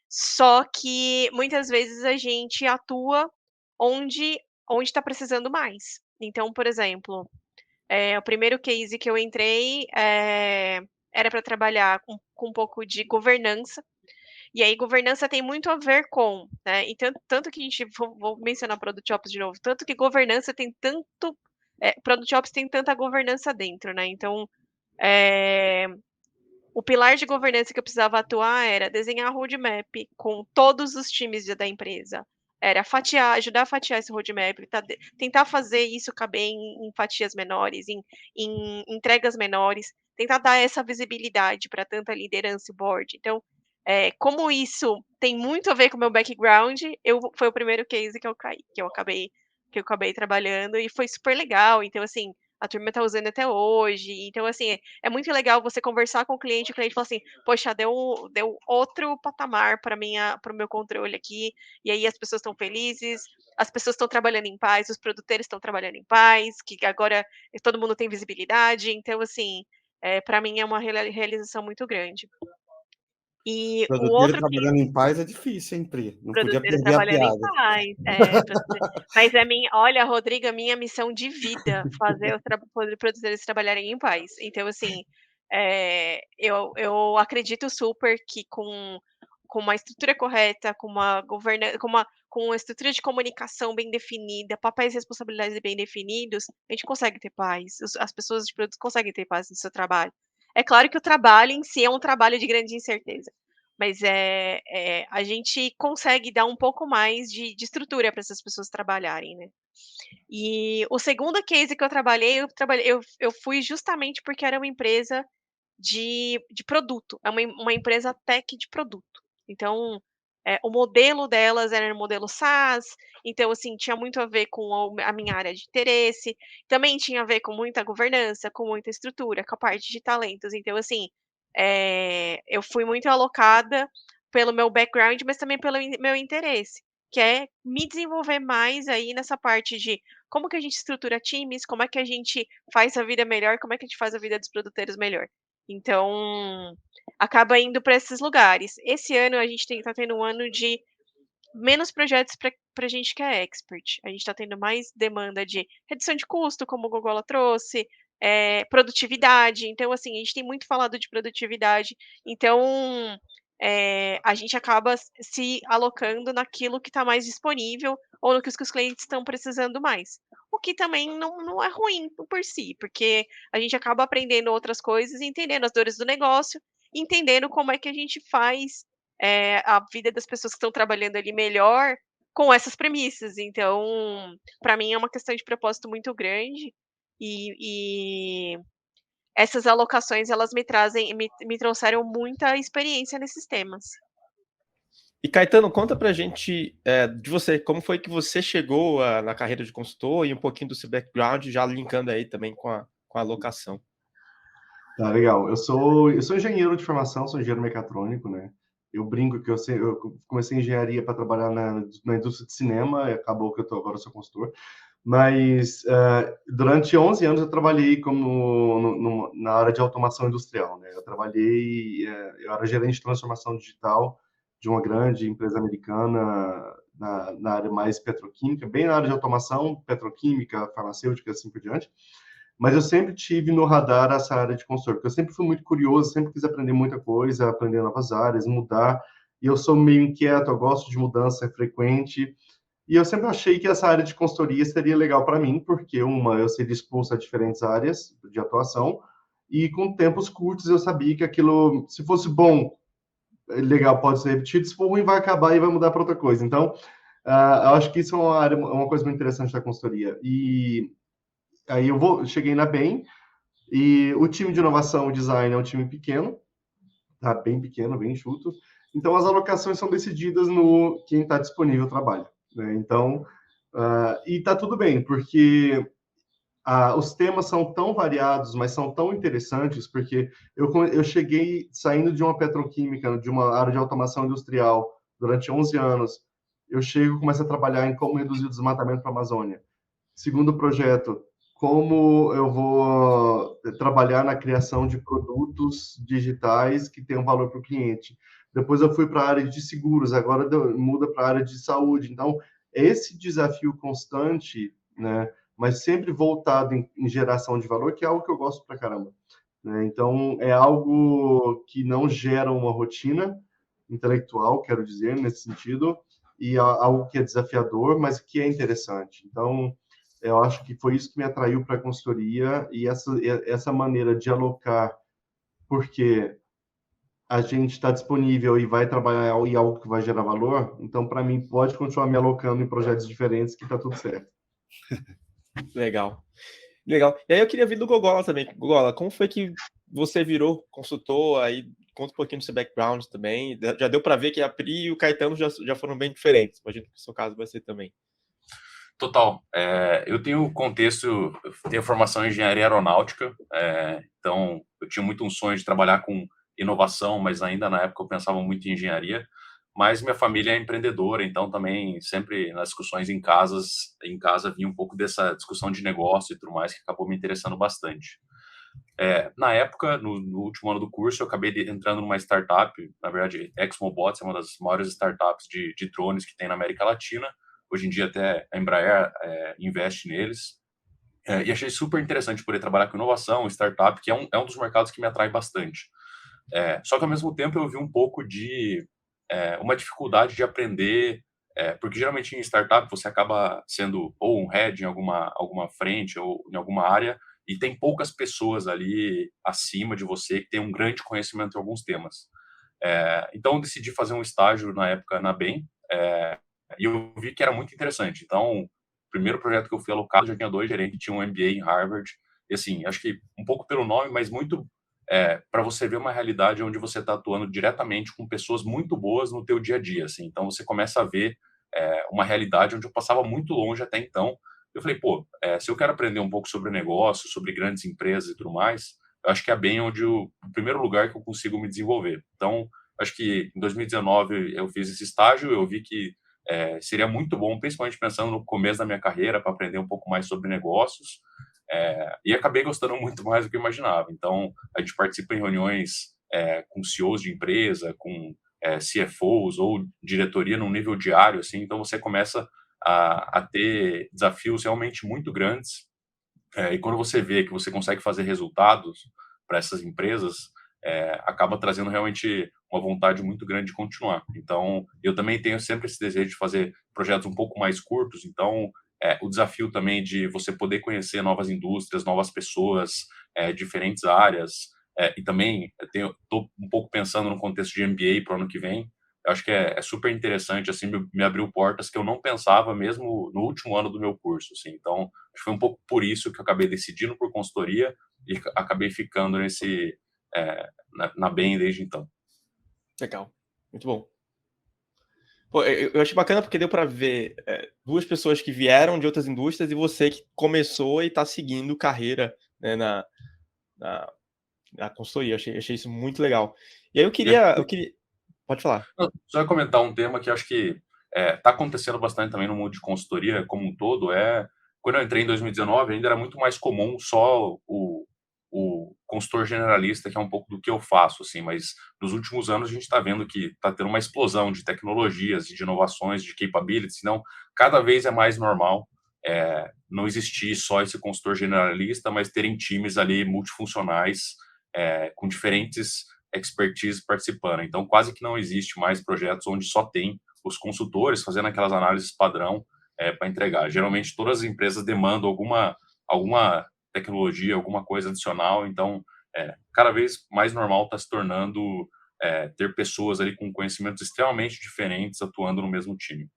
Só que muitas vezes a gente atua onde está precisando mais. Então, por exemplo, o primeiro case que eu entrei, era para trabalhar com um pouco de governança, e aí governança tem muito a ver com, né, e tanto que a gente vou mencionar Product Ops de novo, tanto que governança tem tanto Product Ops tem tanta governança dentro, né, então, eh, o pilar de governança que eu precisava atuar era desenhar roadmap com todos os times da empresa. Era ajudar a fatiar esse roadmap, tentar fazer isso caber em fatias menores, em entregas menores, tentar dar essa visibilidade para tanta liderança e board. Então, como isso tem muito a ver com o meu background, foi o primeiro case que eu caí, que eu acabei trabalhando e foi super legal. Então, assim, a turma está usando até hoje. Então, assim, é muito legal você conversar com o cliente fala assim: "Poxa, deu outro patamar para o meu controle aqui, e aí as pessoas estão felizes, as pessoas estão trabalhando em paz, os produtores estão trabalhando em paz, que agora todo mundo tem visibilidade". Então, assim, para mim é uma realização muito grande. E o Produtor outro trabalhando em paz é difícil, hein, Pri? Não podia produtores perder a trabalhando em piada. paz. Mas olha, Rodrigo, a minha missão de vida, fazer os produtores trabalharem em paz. Então, assim, eu acredito super que com uma estrutura correta, com uma estrutura de comunicação bem definida, papéis e responsabilidades bem definidos, a gente consegue ter paz. As pessoas de produtos conseguem ter paz no seu trabalho. É claro que o trabalho em si é um trabalho de grande incerteza. Mas a gente consegue dar um pouco mais de estrutura para essas pessoas trabalharem, né. E o segundo case que eu fui justamente porque era uma empresa de produto, é uma empresa tech de produto. Então, o modelo delas era um modelo SaaS, então, assim, tinha muito a ver com a minha área de interesse, também tinha a ver com muita governança, com muita estrutura, com a parte de talentos. Então, assim, eu fui muito alocada pelo meu background, mas também pelo meu interesse, que é me desenvolver mais aí nessa parte de como que a gente estrutura times, como é que a gente faz a vida melhor, como é que a gente faz a vida dos produtores melhor. Então, acaba indo para esses lugares. Esse ano a gente tá tendo um ano de menos projetos para gente que é expert. A gente está tendo mais demanda de redução de custo, como o Gogola trouxe, produtividade. Então, assim, a gente tem muito falado de produtividade. Então, a gente acaba se alocando naquilo que está mais disponível ou no que os clientes estão precisando mais. O que também não é ruim por si, porque a gente acaba aprendendo outras coisas e entendendo as dores do negócio, entendendo como é que a gente faz a vida das pessoas que estão trabalhando ali melhor com essas premissas. Então, para mim é uma questão de propósito muito grande e essas alocações elas me trouxeram muita experiência nesses temas. E Caetano, conta pra gente de você, como foi que você chegou na carreira de consultor e um pouquinho do seu background, já linkando aí também com a alocação. Tá, legal. Eu sou engenheiro de formação, sou engenheiro mecatrônico, né? Eu brinco que eu comecei engenharia para trabalhar na indústria de cinema, e acabou que agora sou consultor. Mas durante 11 anos eu trabalhei na área de automação industrial, né? Eu era gerente de transformação digital de uma grande empresa americana na área mais petroquímica, bem na área de automação, petroquímica, farmacêutica, assim por diante. Mas eu sempre tive no radar essa área de consultor, porque eu sempre fui muito curioso, sempre quis aprender muita coisa, aprender novas áreas, mudar. E eu sou meio inquieto, eu gosto de mudança frequente. E eu sempre achei que essa área de consultoria seria legal para mim, porque eu seria exposto a diferentes áreas de atuação, e com tempos curtos eu sabia que aquilo, se fosse bom, legal, pode ser repetido, se for ruim, vai acabar e vai mudar para outra coisa. Então, eu acho que isso é uma coisa muito interessante da consultoria. E aí cheguei na BEM, e o time de inovação e design é um time pequeno, tá bem pequeno, bem enxuto. Então, as alocações são decididas no quem está disponível trabalho, né? Então, e tá tudo bem, porque os temas são tão variados, mas são tão interessantes, porque eu cheguei saindo de uma petroquímica, de uma área de automação industrial, durante 11 anos. Eu começo a trabalhar em como reduzir o desmatamento para a Amazônia. Segundo projeto, como eu vou trabalhar na criação de produtos digitais que tenham valor para o cliente. Depois eu fui para a área de seguros, agora muda para a área de saúde. Então, esse desafio constante, né, mas sempre voltado em geração de valor, que é algo que eu gosto pra caramba, né? Então, é algo que não gera uma rotina intelectual, quero dizer, nesse sentido, e algo que é desafiador, mas que é interessante. Então, eu acho que foi isso que me atraiu para a consultoria e essa maneira de alocar, porque a gente está disponível e vai trabalhar em algo que vai gerar valor, então, para mim, pode continuar me alocando em projetos diferentes que está tudo certo. Legal. Legal. E aí eu queria vir do Gogola também. Gogola, como foi que você virou consultor? Aí conta um pouquinho do seu background também. Já deu para ver que a Pri e o Caetano já foram bem diferentes. Imagino que o seu caso vai ser também. Total. Eu tenho formação em engenharia aeronáutica, então eu tinha muito um sonho de trabalhar com inovação, mas ainda na época eu pensava muito em engenharia. Mas minha família é empreendedora, então também sempre nas discussões em casa vinha um pouco dessa discussão de negócio e tudo mais, que acabou me interessando bastante. Na época, no último ano do curso, eu acabei entrando numa startup, na verdade, ExmoBots é uma das maiores startups de drones que tem na América Latina. Hoje em dia até a Embraer investe neles. E achei super interessante poder trabalhar com inovação, startup, que é um dos mercados que me atrai bastante. Só que, ao mesmo tempo, eu vi um pouco de uma dificuldade de aprender, porque geralmente em startup você acaba sendo ou um head em alguma frente ou em alguma área, e tem poucas pessoas ali acima de você que tem um grande conhecimento em alguns temas. Então, eu decidi fazer um estágio na época na BEM, e eu vi que era muito interessante. Então, o primeiro projeto que eu fui alocado já tinha 2 gerentes, tinha um MBA em Harvard, e assim, acho que um pouco pelo nome, mas muito para você ver uma realidade onde você está atuando diretamente com pessoas muito boas no teu dia a dia, assim. Então, você começa a ver uma realidade onde eu passava muito longe até então. Eu falei, pô, se eu quero aprender um pouco sobre negócio, sobre grandes empresas e tudo mais, eu acho que é bem onde o primeiro lugar que eu consigo me desenvolver. Então, acho que em 2019 eu fiz esse estágio, eu vi que seria muito bom, principalmente pensando no começo da minha carreira, para aprender um pouco mais sobre negócios, e acabei gostando muito mais do que eu imaginava. Então, a gente participa em reuniões com CEOs de empresa, com CFOs ou diretoria num nível diário, assim, então você começa a ter desafios realmente muito grandes, e quando você vê que você consegue fazer resultados para essas empresas, acaba trazendo realmente uma vontade muito grande de continuar. Então, eu também tenho sempre esse desejo de fazer projetos um pouco mais curtos. Então, o desafio também de você poder conhecer novas indústrias, novas pessoas, diferentes áreas. E também estou um pouco pensando no contexto de MBA para o ano que vem. Eu acho que é super interessante, assim, me abriu portas que eu não pensava mesmo no último ano do meu curso, assim. Então, acho que foi um pouco por isso que eu acabei decidindo por consultoria e acabei ficando na BEM desde então. Legal, muito bom. Pô, eu achei bacana porque deu para ver 2 pessoas que vieram de outras indústrias e você que começou e está seguindo carreira, né, na consultoria. Achei isso muito legal. E aí eu queria... Pode falar. Só ia comentar um tema que acho que está acontecendo bastante também no mundo de consultoria como um todo. Quando eu entrei em 2019, ainda era muito mais comum só o consultor generalista, que é um pouco do que eu faço, assim, mas nos últimos anos a gente está vendo que está tendo uma explosão de tecnologias, de inovações, de capabilities, então cada vez é mais normal não existir só esse consultor generalista, mas terem times ali multifuncionais, com diferentes expertise participando. Então, quase que não existe mais projetos onde só tem os consultores fazendo aquelas análises padrão para entregar. Geralmente, todas as empresas demandam alguma tecnologia, alguma coisa adicional. Então, cada vez mais normal está se tornando ter pessoas ali com conhecimentos extremamente diferentes atuando no mesmo time.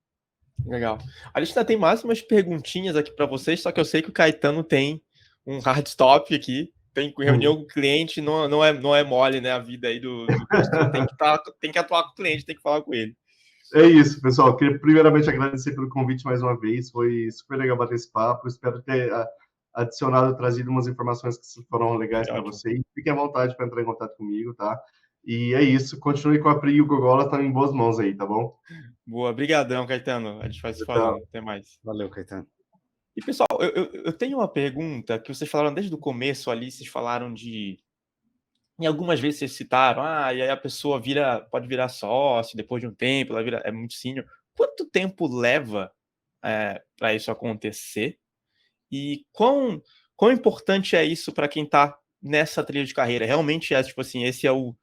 Legal. A gente ainda tem mais umas perguntinhas aqui para vocês, só que eu sei que o Caetano tem um hard stop aqui. Tem reunião com o cliente, não é mole, né? A vida aí do consultor. Tem que atuar com o cliente, tem que falar com ele. É isso, pessoal. Queria primeiramente agradecer pelo convite mais uma vez. Foi super legal bater esse papo. Espero ter adicionado, trazido umas informações que foram legais para vocês. Fiquem à vontade para entrar em contato comigo, tá? E é isso. Continue com a Pri e o Gogola, estão em boas mãos aí, tá bom? Boa, brigadão, Caetano. A gente vai se falando. Até mais. Valeu, Caetano. E, pessoal, eu tenho uma pergunta que vocês falaram desde o começo ali, vocês falaram de... E algumas vezes vocês citaram, e aí a pessoa pode virar sócio, depois de um tempo, ela é muito sênior. Quanto tempo leva para isso acontecer? E quão importante é isso para quem está nessa trilha de carreira? Realmente tipo assim, esse é o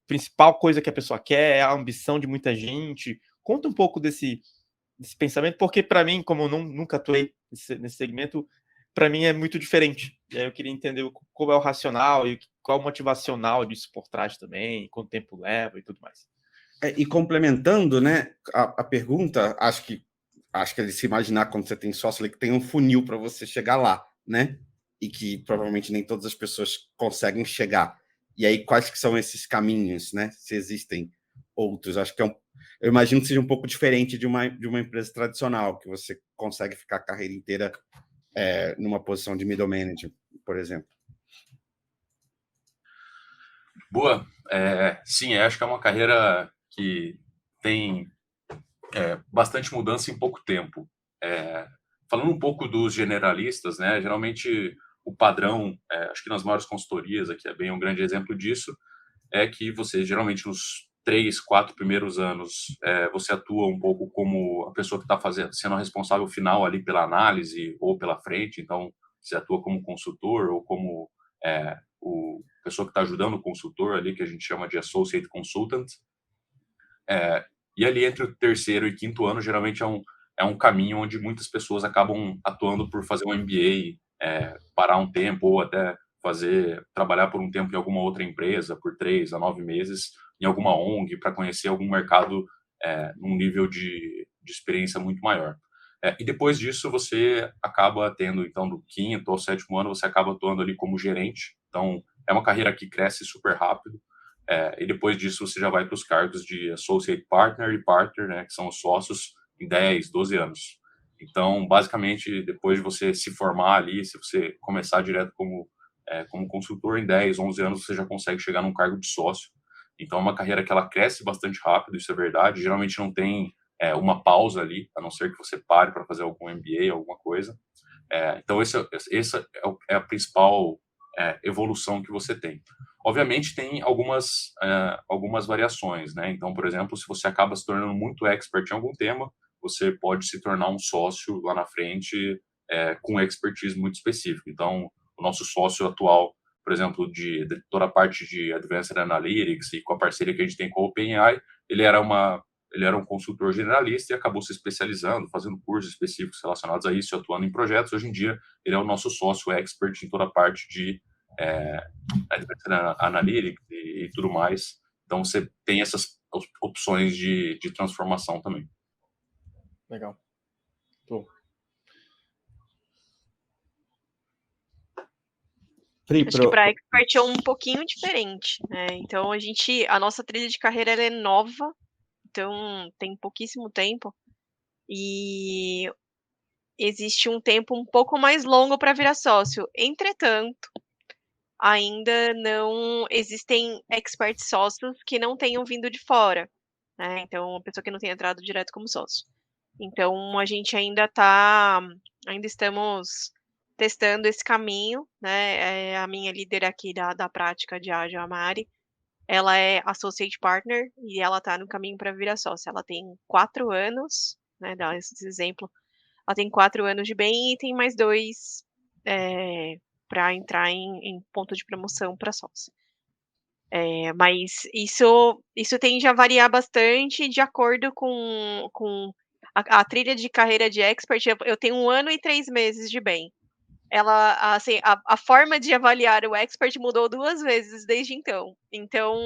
principal coisa que a pessoa quer, é a ambição de muita gente? Conta um pouco desse pensamento, porque para mim, como eu nunca atuei nesse segmento, para mim é muito diferente. E aí eu queria entender como é o racional e qual é o motivacional disso por trás também, quanto tempo leva e tudo mais. E complementando, né, a pergunta, acho que é de se imaginar quando você tem sócio que tem um funil para você chegar lá, né? E que provavelmente nem todas as pessoas conseguem chegar. E aí, quais que são esses caminhos, né? Se existem outros. Acho que eu imagino que seja um pouco diferente de uma empresa tradicional, que você consegue ficar a carreira inteira numa posição de middle manager, por exemplo. Boa. Sim, acho que é uma carreira que tem bastante mudança em pouco tempo. Falando um pouco dos generalistas, né? Geralmente o padrão, acho que nas maiores consultorias, aqui é bem um grande exemplo disso, é que você, geralmente, nos 3, 4 primeiros anos, você atua um pouco como a pessoa que está sendo a responsável final ali pela análise ou pela frente, então você atua como consultor ou como o pessoa que está ajudando o consultor ali, que a gente chama de associate consultant. E ali entre o terceiro e quinto ano, geralmente é um caminho onde muitas pessoas acabam atuando por fazer um MBA, parar um tempo ou até trabalhar por um tempo em alguma outra empresa, por 3 a 9 meses, em alguma ONG, para conhecer algum mercado num nível de experiência muito maior. E depois disso, você acaba tendo, então, do 5º ao 7º ano, você acaba atuando ali como gerente. Então, é uma carreira que cresce super rápido. E depois disso, você já vai para os cargos de Associate Partner e Partner, né, que são os sócios, em 10, 12 anos. Então, basicamente, depois de você se formar ali, se você começar direto como consultor, em 10, 11 anos, você já consegue chegar num cargo de sócio. Então, é uma carreira que ela cresce bastante rápido, isso é verdade. Geralmente não tem uma pausa ali, a não ser que você pare para fazer algum MBA, alguma coisa. Então, essa é a principal evolução que você tem. Obviamente, tem algumas variações, né? Então, por exemplo, se você acaba se tornando muito expert em algum tema, você pode se tornar um sócio lá na frente com expertise muito específica. Então, o nosso sócio atual, por exemplo, de toda a parte de Advanced Analytics e com a parceria que a gente tem com a OpenAI, ele era um consultor generalista e acabou se especializando, fazendo cursos específicos relacionados a isso, atuando em projetos. Hoje em dia, ele é o nosso sócio expert em toda a parte de Advanced Analytics e tudo mais. Então, você tem essas opções de transformação também. Legal. Bom. Acho que para expert é um pouquinho diferente, né? Então, a nossa trilha de carreira ela é nova, então tem pouquíssimo tempo, e existe um tempo um pouco mais longo para virar sócio. Entretanto, ainda não existem expert sócios que não tenham vindo de fora, né? Então, uma pessoa que não tenha entrado direto como sócio. Então, a gente ainda estamos testando esse caminho, né? A minha líder aqui da prática de ágil, a Mari, ela é associate partner e ela está no caminho para virar sócia. Ela tem 4 anos, né? Dá esse exemplo. Ela tem 4 anos de bem e tem mais 2 para entrar em ponto de promoção para sócia. Mas isso tende a variar bastante de acordo com a trilha de carreira de expert. Eu tenho 1 ano e 3 meses de bem. Ela, assim, a forma de avaliar o expert mudou 2 vezes desde então. Então,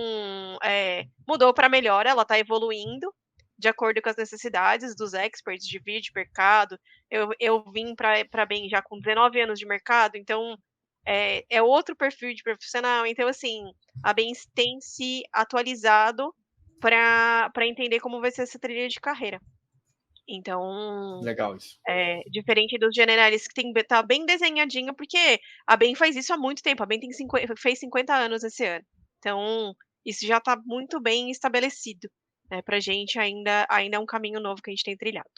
mudou para melhor, ela está evoluindo de acordo com as necessidades dos experts de vídeo, mercado. Eu vim para bem já com 19 anos de mercado, então é outro perfil de profissional. Então, assim, a Bem tem se atualizado para entender como vai ser essa trilha de carreira. Então, Legal isso. diferente dos generalistas que tá bem desenhadinho, porque a Bem faz isso há muito tempo. A Bem fez 50 anos esse ano. Então, isso já está muito bem estabelecido. Né? Para a gente ainda é um caminho novo que a gente tem trilhado.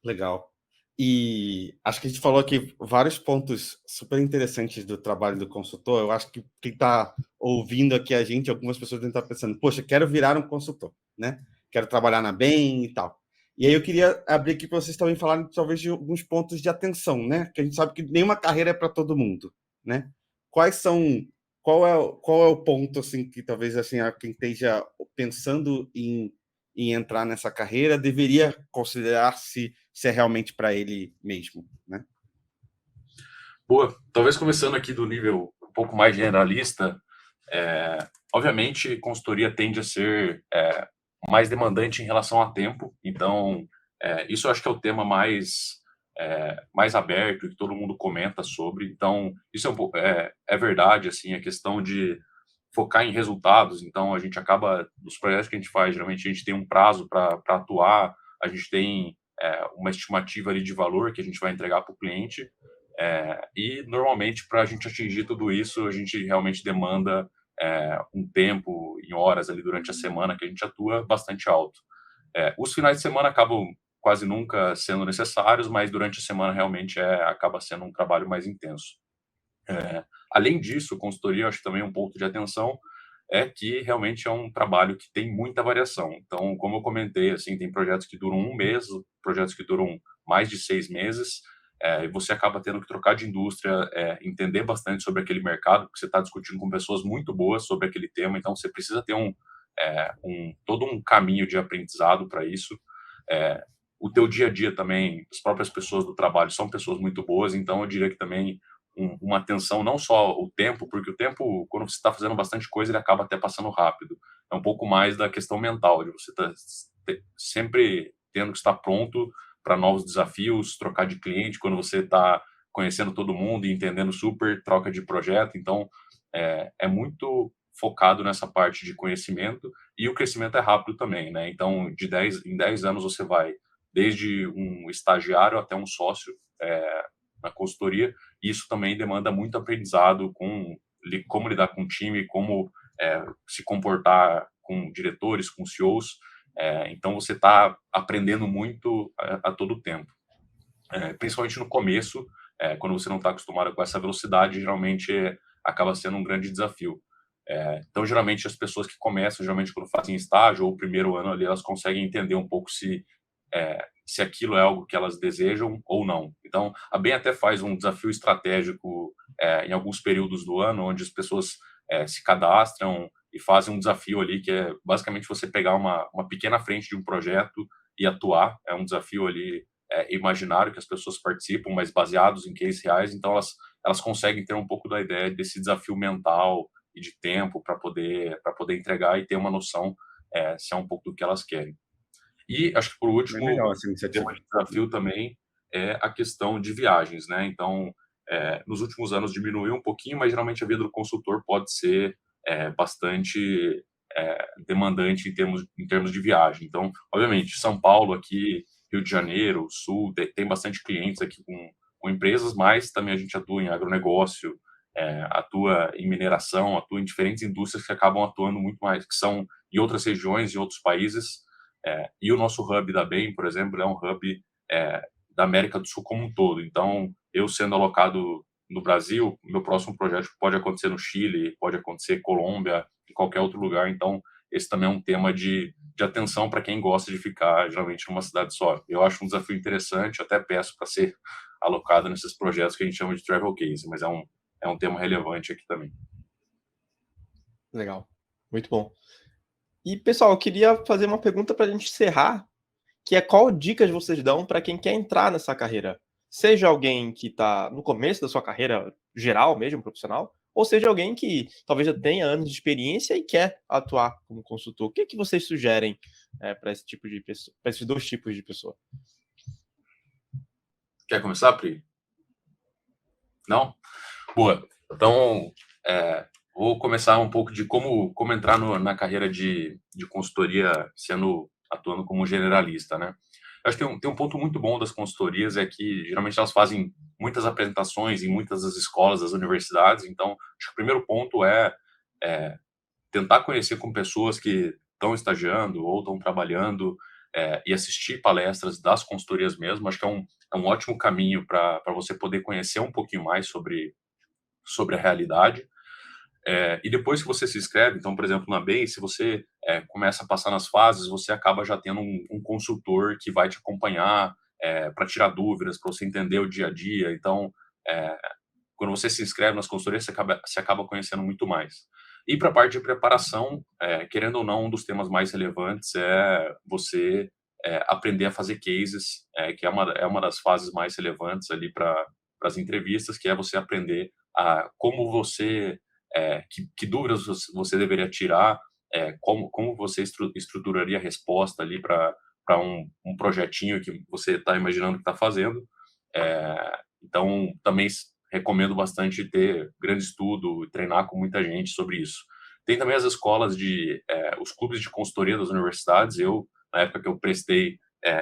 Legal. E acho que a gente falou aqui vários pontos super interessantes do trabalho do consultor. Eu acho que quem está ouvindo aqui a gente, algumas pessoas devem estar pensando, poxa, quero virar um consultor, né? Quero trabalhar na Bem e tal. E aí eu queria abrir aqui para vocês também falarem talvez de alguns pontos de atenção, né? Que a gente sabe que nenhuma carreira é para todo mundo, né? Qual é o ponto assim que talvez assim quem esteja pensando em entrar nessa carreira deveria considerar se é realmente para ele mesmo, né? Boa. Talvez começando aqui do nível um pouco mais generalista, obviamente consultoria tende a ser mais demandante em relação a tempo, então isso eu acho que é o tema mais aberto que todo mundo comenta sobre. Então isso é verdade, assim, a questão de focar em resultados. Então a gente acaba, nos projetos que a gente faz, geralmente a gente tem um prazo para atuar, a gente tem uma estimativa ali de valor que a gente vai entregar para o cliente, e normalmente para a gente atingir tudo isso a gente realmente demanda um tempo em horas ali durante a semana que a gente atua bastante alto. Os finais de semana acabam quase nunca sendo necessários, mas durante a semana realmente acaba sendo um trabalho mais intenso. Além disso, consultoria, eu acho que também um ponto de atenção é que realmente é um trabalho que tem muita variação. Então, como eu comentei, assim, tem projetos que duram um mês, projetos que duram mais de 6 meses, e você acaba tendo que trocar de indústria, entender bastante sobre aquele mercado, porque você está discutindo com pessoas muito boas sobre aquele tema, então você precisa ter todo um caminho de aprendizado para isso. O teu dia a dia também, as próprias pessoas do trabalho são pessoas muito boas, então eu diria que também uma atenção, não só o tempo, porque o tempo, quando você está fazendo bastante coisa, ele acaba até passando rápido. É um pouco mais da questão mental, de você estar sempre tendo que estar pronto para novos desafios, trocar de cliente, quando você está conhecendo todo mundo e entendendo super, troca de projeto. Então, é muito focado nessa parte de conhecimento, e o crescimento é rápido também, né? Então, em 10 anos você vai desde um estagiário até um sócio na consultoria. Isso também demanda muito aprendizado com como lidar com o time, como se comportar com diretores, com CEOs. Então, você está aprendendo muito a todo tempo. Principalmente no começo, quando você não está acostumado com essa velocidade, geralmente acaba sendo um grande desafio. Então, geralmente, as pessoas que começam, geralmente quando fazem estágio ou o primeiro ano ali, elas conseguem entender um pouco se aquilo é algo que elas desejam ou não. Então, a BEM até faz um desafio estratégico em alguns períodos do ano, onde as pessoas se cadastram e fazem um desafio ali, que é basicamente você pegar uma pequena frente de um projeto e atuar. É um desafio ali imaginário que as pessoas participam, mas baseados em cases reais. Então, elas conseguem ter um pouco da ideia desse desafio mental e de tempo para poder entregar e ter uma noção se é um pouco do que elas querem. E acho que, por último, legal, o tema de desafio também é a questão de viagens, né? Então, nos últimos anos diminuiu um pouquinho, mas geralmente a vida do consultor pode ser bastante demandante em termos de viagem. Então, obviamente, São Paulo aqui, Rio de Janeiro, Sul, tem bastante clientes aqui com empresas, mas também a gente atua em agronegócio, atua em mineração, atua em diferentes indústrias que acabam atuando muito mais, que são em outras regiões, em outros países. E o nosso hub da BEM, por exemplo, é um hub da América do Sul como um todo. Então, eu sendo alocado no Brasil, meu próximo projeto pode acontecer no Chile, pode acontecer em Colômbia, em qualquer outro lugar. Então, esse também é um tema de atenção para quem gosta de ficar, geralmente, numa cidade só. Eu acho um desafio interessante, até peço para ser alocado nesses projetos que a gente chama de travel case, mas é um tema relevante aqui também. Legal, muito bom. E, pessoal, eu queria fazer uma pergunta para a gente encerrar, que é qual dicas vocês dão para quem quer entrar nessa carreira? Seja alguém que está no começo da sua carreira geral mesmo, profissional, ou seja alguém que talvez já tenha anos de experiência e quer atuar como consultor. O que vocês sugerem para esse tipo de pessoa, para esses dois tipos de pessoa? Quer começar, Pri? Não? Boa. Então, vou começar um pouco de como entrar na carreira de consultoria atuando como generalista, né? Eu acho que tem um ponto muito bom das consultorias, é que geralmente elas fazem muitas apresentações em muitas das escolas, das universidades. Então, acho que o primeiro ponto é tentar conhecer com pessoas que estão estagiando ou estão trabalhando e assistir palestras das consultorias mesmo. Acho que é um ótimo caminho para você poder conhecer um pouquinho mais sobre a realidade. E depois que você se inscreve, então, por exemplo, na BEM, se você começa a passar nas fases, você acaba já tendo um consultor que vai te acompanhar para tirar dúvidas, para você entender o dia a dia. Então, quando você se inscreve nas consultorias, você acaba conhecendo muito mais. E para a parte de preparação, querendo ou não, um dos temas mais relevantes é você aprender a fazer cases, que é uma das fases mais relevantes ali para as entrevistas, que é você aprender a como você... que dúvidas você deveria tirar, como você estruturaria a resposta ali para um projetinho que você está imaginando que está fazendo. Então, também recomendo bastante ter grande estudo e treinar com muita gente sobre isso. Tem também as escolas os clubes de consultoria das universidades. Na época que eu prestei,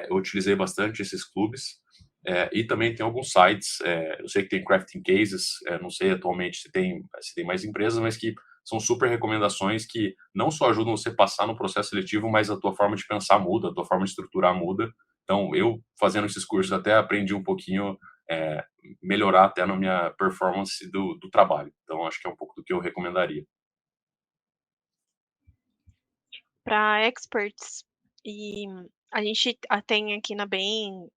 eu utilizei bastante esses clubes. E também tem alguns sites, eu sei que tem Crafting Cases, não sei atualmente se tem mais empresas, mas que são super recomendações que não só ajudam você a passar no processo seletivo, mas a tua forma de pensar muda, a tua forma de estruturar muda. Então, eu fazendo esses cursos até aprendi um pouquinho, melhorar até na minha performance do trabalho. Então, acho que é um pouco do que eu recomendaria. Para experts, e a gente tem aqui na Bain,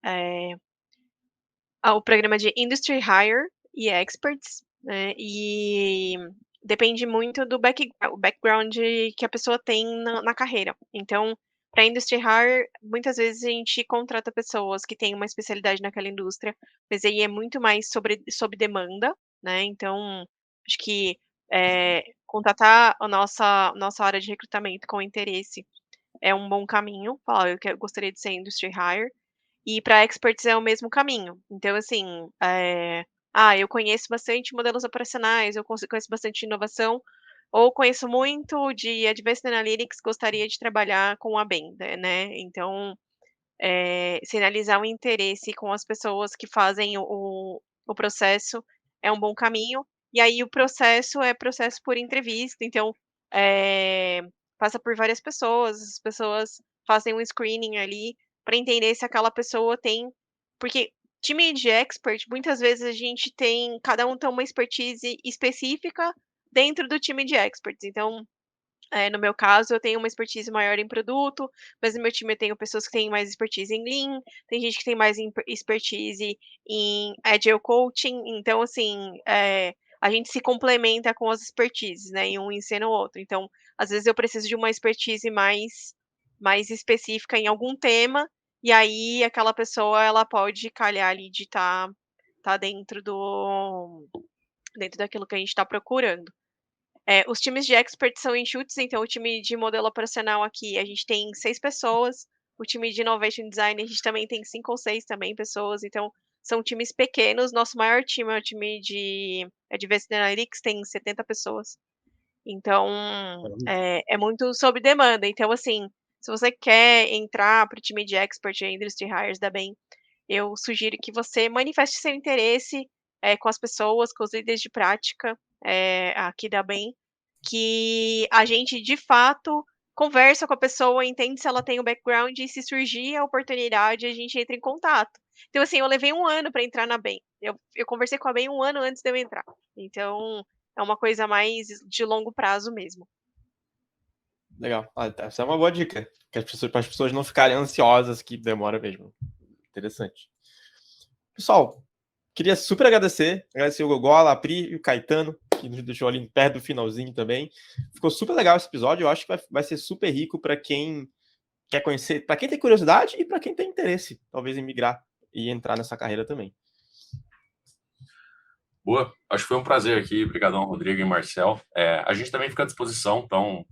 o programa de Industry Hire e Experts, né, e depende muito do o background que a pessoa tem na carreira. Então, para Industry Hire, muitas vezes a gente contrata pessoas que têm uma especialidade naquela indústria, mas aí é muito mais sob demanda, né, então acho que, contatar a nossa área de recrutamento com interesse é um bom caminho, falar: eu gostaria de ser Industry Hire", e para experts é o mesmo caminho. Então, assim, eu conheço bastante modelos operacionais, eu conheço bastante inovação, ou conheço muito de Advanced Analytics, gostaria de trabalhar com a Bain, né. Então, sinalizar um interesse com as pessoas que fazem o processo é um bom caminho. E aí o processo é processo por entrevista, então, eh, passa por várias pessoas, as pessoas fazem um screening ali para entender se aquela pessoa tem, porque time de expert, muitas vezes a gente tem, cada um tem uma expertise específica dentro do time de experts. Então, no meu caso, eu tenho uma expertise maior em produto, mas no meu time eu tenho pessoas que têm mais expertise em Lean, tem gente que tem mais expertise em Agile Coaching, então, assim, a gente se complementa com as expertises, né, e um ensina o outro. Então, às vezes eu preciso de uma expertise mais específica em algum tema, e aí aquela pessoa ela pode calhar ali de tá dentro daquilo que a gente está procurando. Os times de experts são enxutos, então o time de modelo operacional aqui, a gente tem 6 pessoas, o time de innovation design, a gente também tem 5 ou 6 também pessoas, então são times pequenos. Nosso maior time é o time de Advanced Analytics, tem 70 pessoas. Então, é muito sob demanda. Então, assim, se você quer entrar para o time de expert e industry hires da Bain, eu sugiro que você manifeste seu interesse, com as pessoas, com os líderes de prática, aqui da Bain, que a gente, de fato, conversa com a pessoa, entende se ela tem o background e se surgir a oportunidade, a gente entra em contato. Então, assim, eu levei 1 ano para entrar na Bain. Eu conversei com a Bain 1 ano antes de eu entrar. Então, é uma coisa mais de longo prazo mesmo. Legal. Essa é uma boa dica. Para as pessoas não ficarem ansiosas, que demora mesmo. Interessante. Pessoal, queria super agradecer o Gogola, a Pri e o Caetano, que nos deixou ali perto do finalzinho também. Ficou super legal esse episódio. Eu acho que vai ser super rico para quem quer conhecer, para quem tem curiosidade e para quem tem interesse, talvez, em migrar e entrar nessa carreira também. Boa, acho que foi um prazer aqui. Obrigadão, Rodrigo e Marcel. A gente também fica à disposição, então,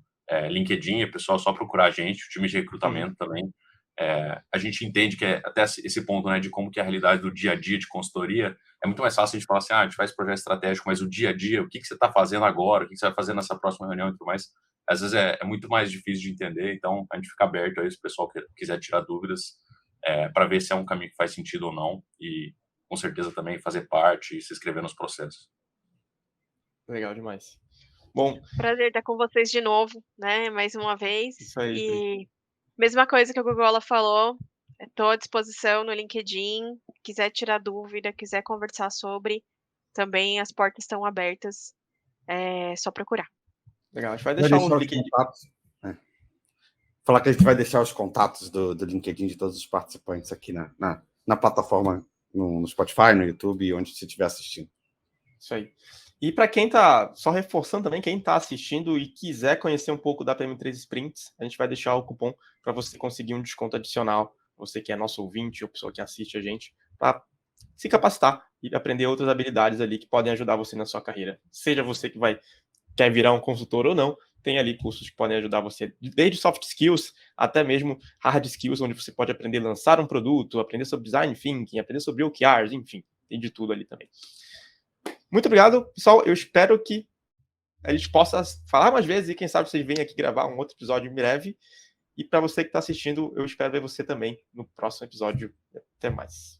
LinkedIn, é pessoal só procurar a gente, o time de recrutamento também. A gente entende que até esse ponto, né, de como que é a realidade do dia a dia de consultoria, é muito mais fácil a gente falar assim, a gente faz projeto estratégico, mas o dia a dia, o que você está fazendo agora, o que você vai fazer nessa próxima reunião e tudo mais, às vezes é muito mais difícil de entender, então a gente fica aberto aí se o pessoal quiser tirar dúvidas, para ver se é um caminho que faz sentido ou não, e com certeza também fazer parte e se inscrever nos processos. Legal demais. Bom, Prazer estar com vocês de novo, né, mais uma vez. isso aí, Pri. E mesma coisa que o Gogola falou, estou à disposição no LinkedIn, quiser tirar dúvida, quiser conversar sobre, também as portas estão abertas, é só procurar. Legal. A gente vai Vai deixar deixar uns os links. contatos. Falar que a gente vai deixar os contatos do LinkedIn de todos os participantes aqui na plataforma, no Spotify, no YouTube, onde você estiver assistindo. Isso aí. E para quem tá, só reforçando também, quem está assistindo e quiser conhecer um pouco da PM3 Sprints, a gente vai deixar o cupom para você conseguir um desconto adicional, você que é nosso ouvinte ou pessoa que assiste a gente, para se capacitar e aprender outras habilidades ali que podem ajudar você na sua carreira. Seja você que quer virar um consultor ou não, tem ali cursos que podem ajudar você, desde soft skills até mesmo hard skills, onde você pode aprender a lançar um produto, aprender sobre design thinking, aprender sobre OKRs, enfim, tem de tudo ali também. Muito obrigado, pessoal. Eu espero que a gente possa falar mais vezes e quem sabe vocês venham aqui gravar um outro episódio em breve. E para você que está assistindo, eu espero ver você também no próximo episódio. Até mais.